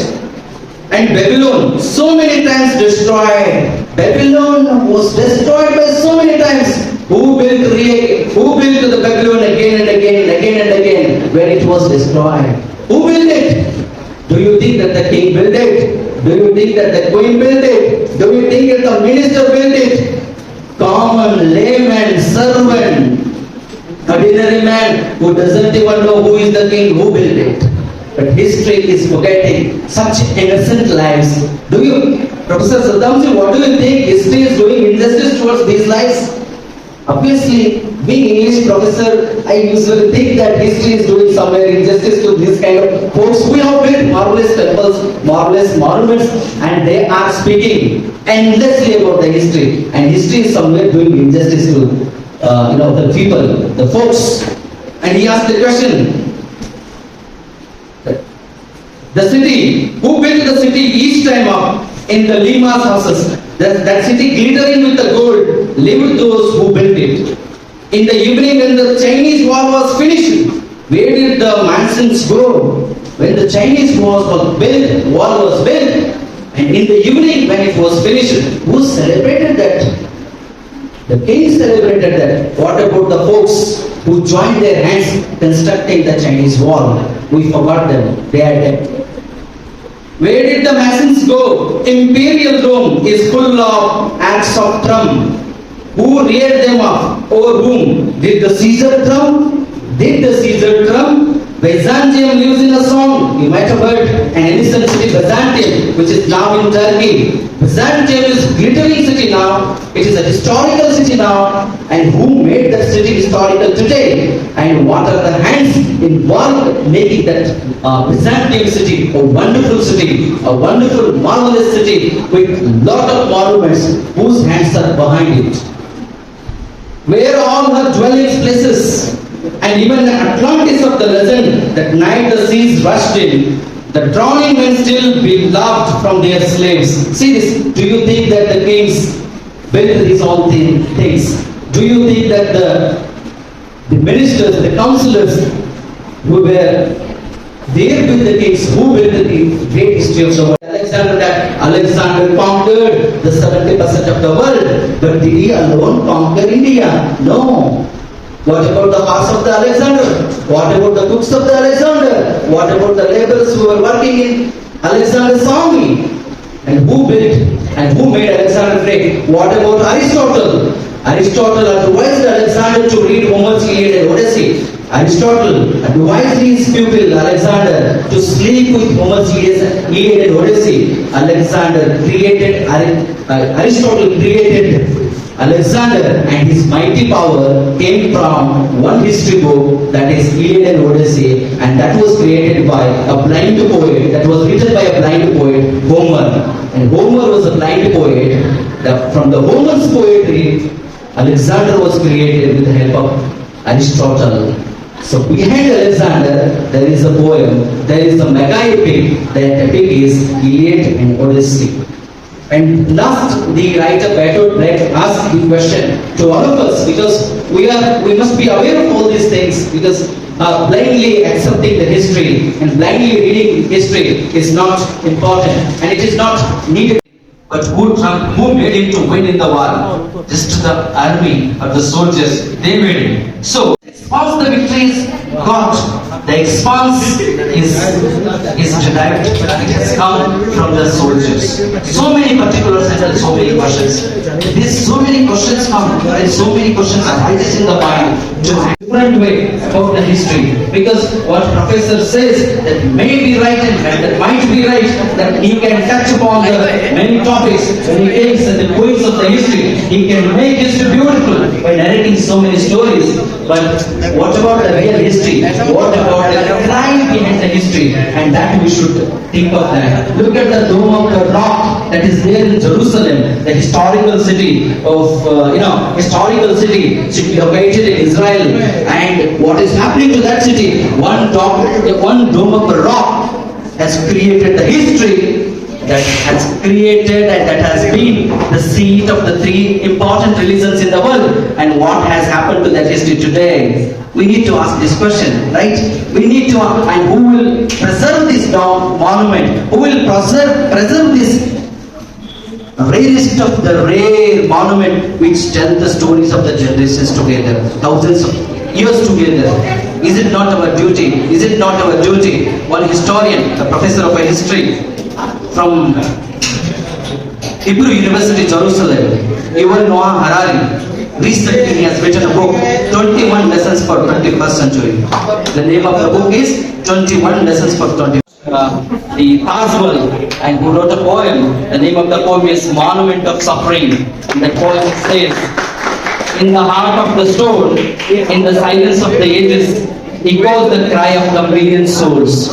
And Babylon, so many times destroyed. Babylon was destroyed by so many times. Who built the Babylon again and again and again and again when it was destroyed? Who built it? Do you think that the king built it? Do you think that the queen built it? Do you think that the minister built it? Common layman, servant, ordinary man who doesn't even know who is the king, who built it. But history is forgetting such innocent lives. Professor Saddamji, what do you think history is doing injustice towards these lives? Obviously, being English professor, I usually think that history is doing somewhere injustice to this kind of folks. We have built marvelous temples, marvelous monuments, and they are speaking endlessly about the history. And history is somewhere doing injustice to the people, the folks. And he asked the question. The city, who built the city each time up in the Lima's houses? That city glittering with the gold, lived those who built it. In the evening when the Chinese wall was finished, where did the mansions go? When the Chinese wall was built, and in the evening when it was finished, who celebrated that? The king celebrated that. What about the folks who joined their hands constructing the Chinese wall? We forgot them. They are dead. Where did the masons go? Imperial Rome is full of acts of Trump. Who reared them up? Over whom? Did the Caesar Trump? Did the Caesar Trump? Byzantium lives in a song. You might have heard an ancient city, Byzantium, which is now in Turkey. Byzantium is glittering city now. It is a historical city now. And who made that city historical today? And what are the hands involved making that Byzantium city a wonderful city, a wonderful, marvelous city with lot of monuments whose hands are behind it? Where are all her dwellings places? And even the Atlantis of the legend, that night the seas rushed in, the drowning men still be loved from their slaves. See this, do you think that the kings built these all things? Do you think that the ministers, the councillors who were there with the kings, who built the great history of the world? Alexander conquered the 70% of the world, but did he alone conquer India? No. What about the horse of the Alexander? What about the cooks of the Alexander? What about the laborers who were working in Alexander's army? And who built and who made Alexander great? What about Aristotle? Aristotle advised Alexander to read Homer's Iliad and Odyssey. Aristotle advised his pupil Alexander to sleep with Homer's Iliad and Odyssey. Aristotle created Alexander, and his mighty power came from one history book, that is Iliad and Odyssey, and that was created by a blind poet, that was written by a blind poet, Homer. And Homer was a blind poet. From the Homer's poetry, Alexander was created with the help of Aristotle. So behind Alexander, there is a poem, there is a mega epic. That epic is Iliad and Odyssey. And last, the writer Bijapur asked the question to all of us, because we must be aware of all these things, because blindly accepting the history and blindly reading history is not important, and it is not needed. But who made him to win in the war? Just the army or the soldiers, they made him. So, once the victory is got, the expanse is derived, it has come from the soldiers. So many particulars and so many questions. These so many questions come, and so many questions arises in the mind to a different way about the history. Because what professor says, that may be right and that might be right, that he can touch upon the many topics when he takes the points of the history. He can make history beautiful by narrating so many stories. But what about the real history? What about the crime behind the history? And that we should think of that. Look at the Dome of the Rock that is there in Jerusalem, the historical city of, historical city located in Israel. And what is happening to that city? One Dome of the Rock has created the history that has created and that has been the seat of the three important religions in the world. And what has happened to that history today? We need to ask this question, right? We need to, and who will preserve this monument? Who will preserve this rarest of the rare monument which tells the stories of the generations together, thousands of years together? Is it not our duty? Is it not our duty? One historian, a professor of history from Hebrew University, Jerusalem, Yuval Noah Harari, recently he has written a book, 21 Lessons for 21st Century. The name of the book is 21 Lessons for 21st the Tajwal, and who wrote a poem. The name of the poem is Monument of Suffering. And the poem says, in the heart of the stone, in the silence of the ages, echoes the cry of the million souls.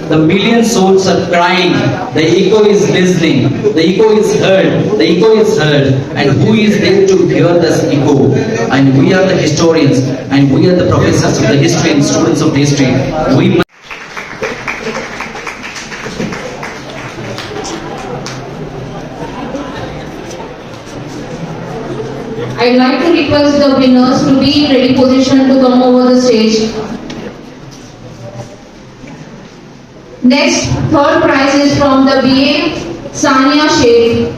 The million souls are crying. The echo is listening. The echo is heard. The echo is heard. And who is there to hear this echo? And we are the historians, and we are the professors of the history and students of history. We I'd like to request the winners to be in ready position to come over the stage. Next, third prize is from the BA Sania Sheikh.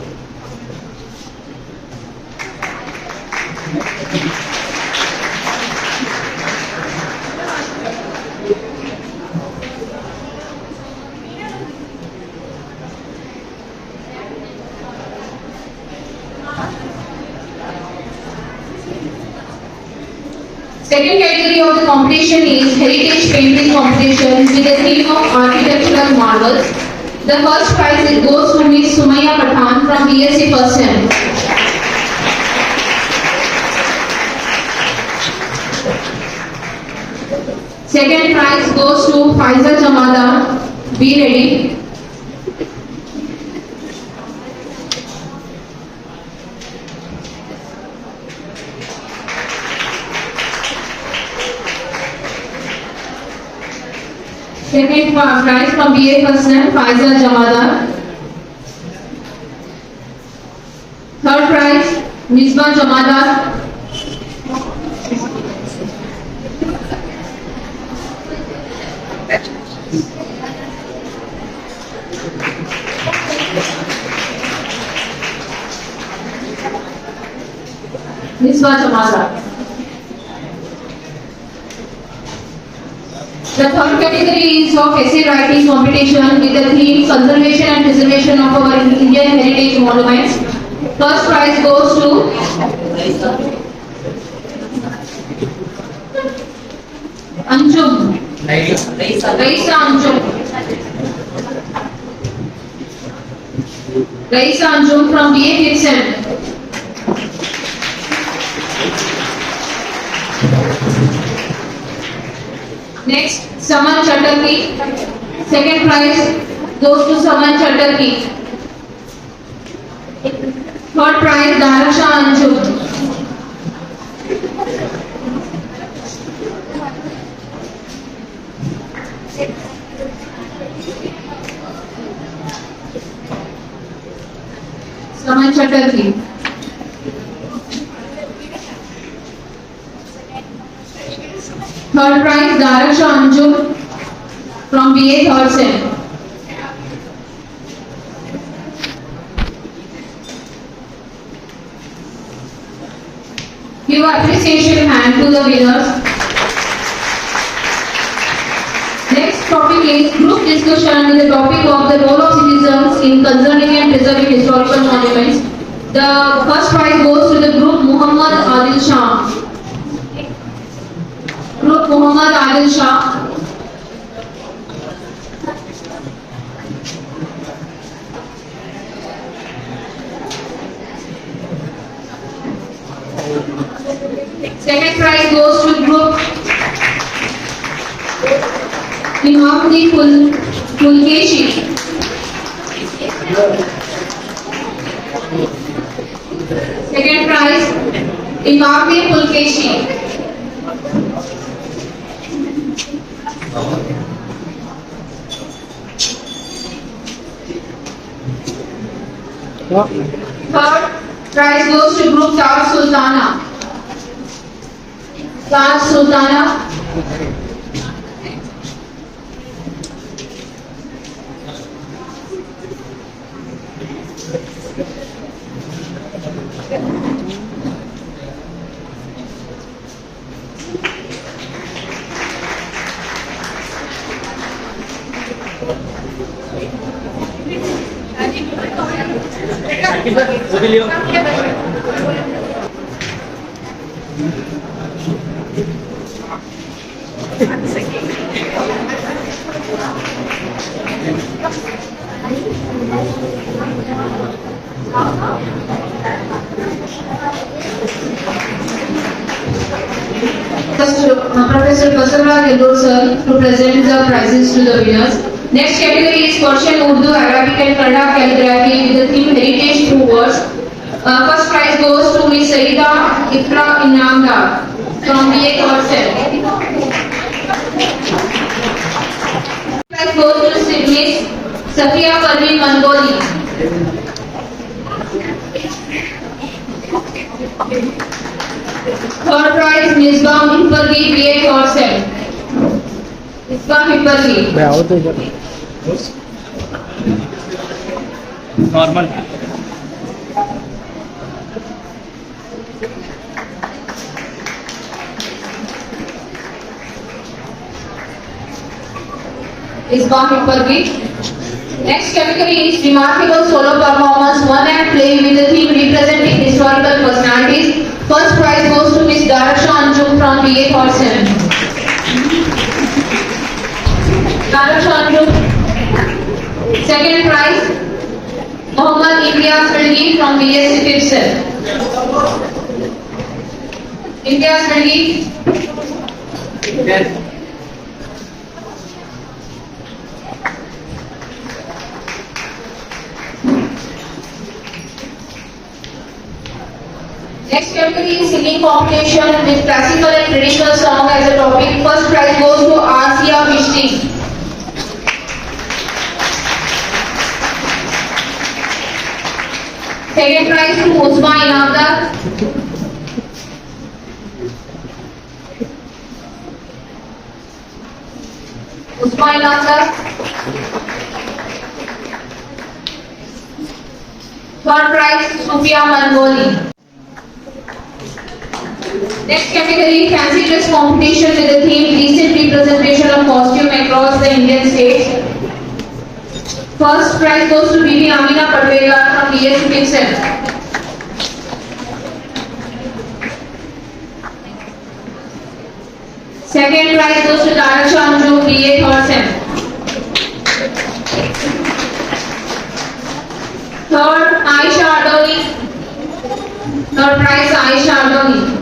Second category of the competition is Heritage Painting Competition with the theme of Architectural Marvels. The first prize goes to Ms. Sumaya Pathan from BSc First Sem. Second prize goes to Faiza Jamada. Be ready. Second prize from BA First Sem, Faiza Jamada. Third prize, Misbah Jamada. Misbah Jamada. The third category is of essay writing competition with the theme Conservation and Preservation of our Indian Heritage Monuments. First prize goes to Anjum. Raisa Anjum. Raisa Anjum from BA Fifth Sem. Next, Saman Chatterjee. Second prize goes to Saman Chatterjee. Third prize, Daraksha Anju. Saman Chatterjee. Third prize, Daraksha Anju from BA Third Sem. Give appreciation hand to the winners. Next topic is group discussion with the topic of the role of citizens in conserving and preserving historical monuments. The first prize goes to the group Muhammad Adil Shah. Group Muhammad Adil Shah. Second prize goes to group Imamdi Pulkeshi. Second prize Imamdi Pulkeshi. Third prize goes to group Taj Sultana. Taj Sultana. Professor Basavara Gildur sir to present the prizes to the winners. Next category is Persian, Urdu, Arabic and Kannada calligraphy with the theme Heritage Through Words. First prize goes to Ms. Saida Ifra Inamda from BA Third Sem. Prize goes to Ms. Safia Parveen Mangoli. Third prize, Misbah Hippargi, BA Third Sem. Misbah Hippargi. Normal. Misbah Hippargi. Next category is remarkable solo performance, one act play with the theme representing historical personalities. First prize goes to Ms. Daraksha Anju from BA Third Sem. Tara Chandru. Second prize, Mohammad Ilyas Bilgi from BSc Tipsel. Ilyas Bilgi. Next category is singing competition with classical and traditional song as a topic. First prize goes to Asia Mishti. Second prize to Uzma Inamdar. Uzma Inamdar. Third prize Sufia Mangoli. Next category, fancy dress competition with the theme recent representation of costume across the Indian states. First prize goes to Bibi Amina Patwela from BSc Tipsel. Second prize goes to Tara Chandru, BA Third Sem. Third, Aisha Adoni. Third prize, Aisha Adoni.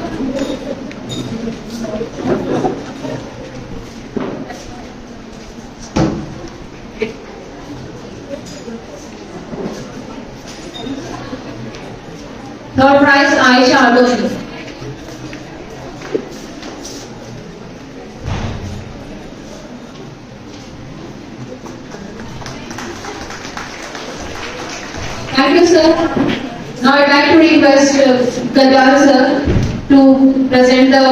Third prize, Aisha Adoni. Thank you, sir. Now I'd like to request Gandhara sir to present the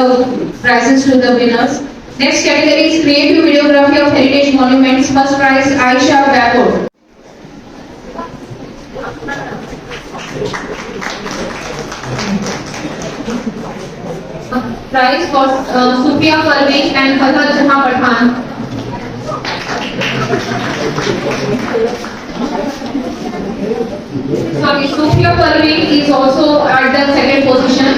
prizes to the winners. Next category is creative videography of heritage monuments. First prize, Aisha Bijapur. Prize for Sufia Parveen and Fazal Jahan Pathan. Sorry, Sufia Parveen is also at the second position.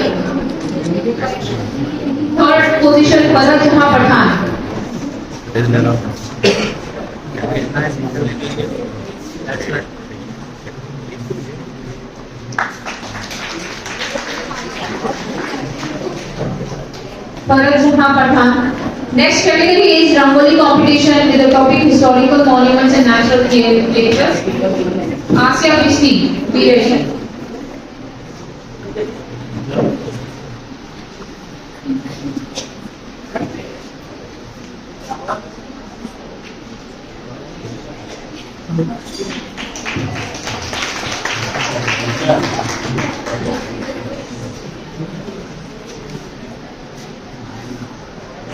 Third position, Fazal Jahan Pathan. Fazal Jahan Pathan. Next category is Rangoli competition with the topic historical monuments and natural features. Asia Mishti, be ready.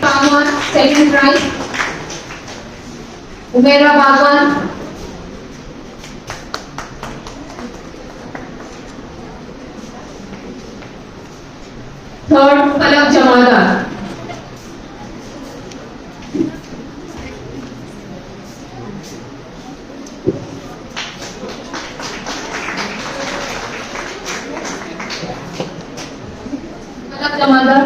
Bagwan, second prize. Umera Bagwan. Third, Palak Jamadar. Palak Jamadar.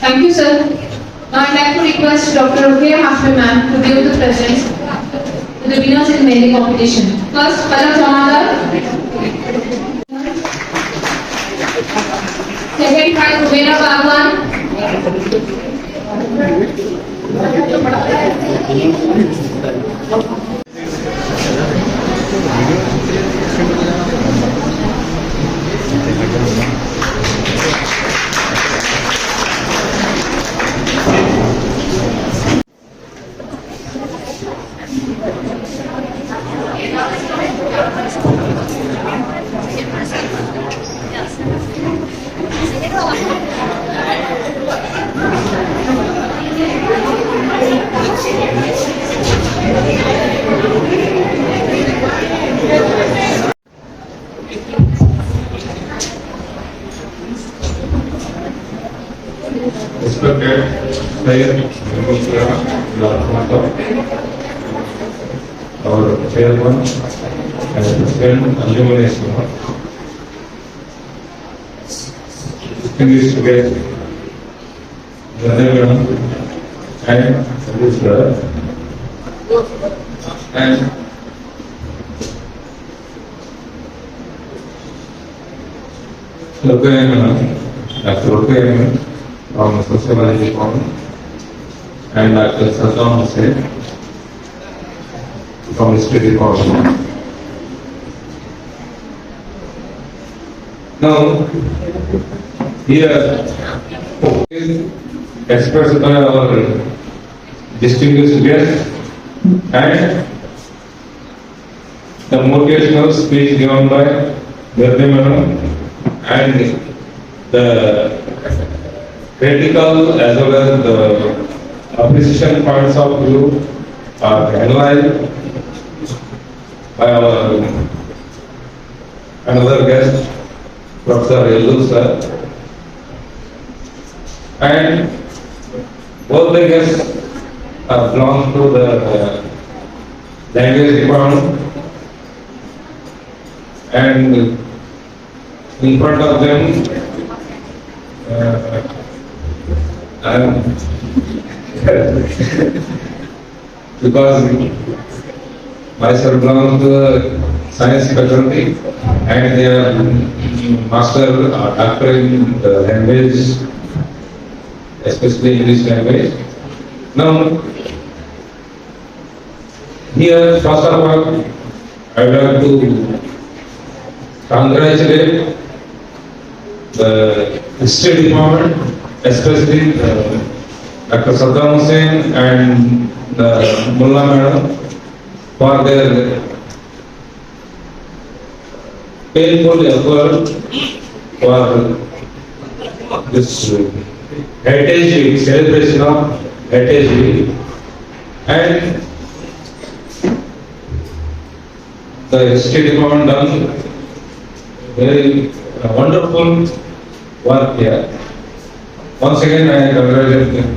Thank you, sir. Now I'd like to request Dr. Rukia Hafri ma'am to give the presents to the winners in mehndi competition. First, Palak Jamadar. Second prize, Umera Bagwan. Respected Mayor, our chairman and president illumination. Distinguished guest, Madam and this brother, and Dr. Lokayan from the Sociology Department, and Dr. Saddam Hussain from History Department. Now, here, expressed by our distinguished guest and the motivational speech given by Gandhi Madam and the critical as well as the appreciation points of view are analyzed by our another guest, Professor Yellu sir, and both the guests belong to the language department, and in front of them because myself belong to the science faculty and they are master or doctor in the language, especially English language. Now, here first of all, I would like to congratulate the history department, especially Dr. Saddam Hussain and the Mullah Madam for their painful effort for this Heritage Week, celebration of Heritage Week, and the history department done very wonderful work here. Once again, I congratulate them.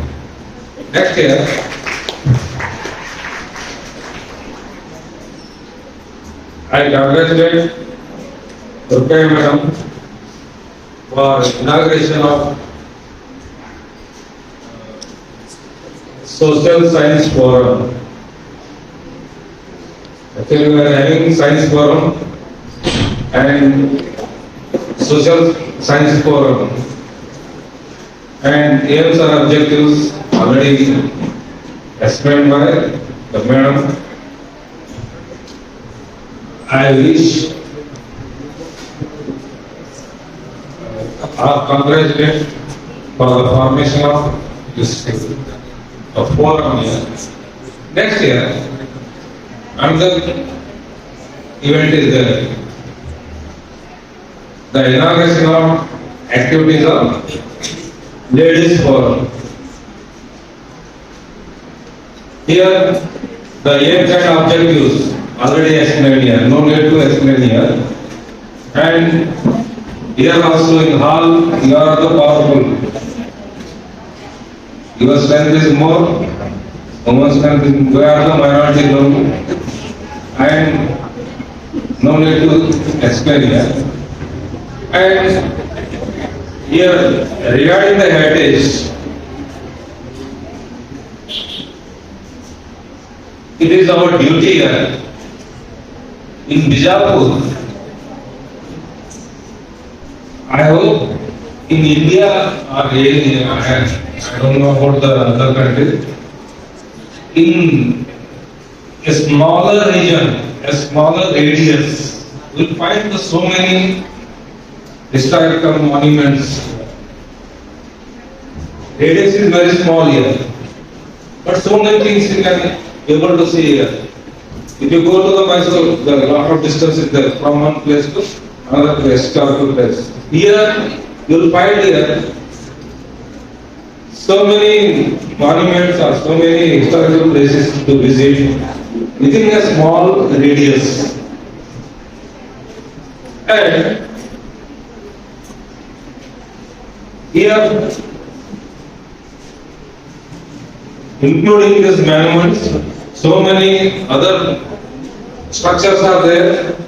Next year, I congratulate Durga Madam for inauguration of Social Science Forum. Actually, we are having Science Forum and Social Science Forum, and aims and objectives already explained by the madam. I wish congratulate for the formation of this forum here. Next year, another event is there. The inauguration of activities of Ladies Forum. Here, the aims and objectives already explained here, no need to explain here. And here also in hall, you are the powerful. Your strength is more, women's strength is, we are the minority group, and no need to explain here. And here, regarding the heritage, it is our duty here in Bijapur. I hope in India or I don't know about the other countries, in a smaller region, a smaller radius, we will find so many historical monuments. Radius is very small here, but so many things you can be able to see here. If you go to the Mysore, there are a lot of distance is there from one place to another place, historical place. Here, you will find here so many monuments or so many historical places to visit within a small radius. And here, including these monuments, so many other structures are there,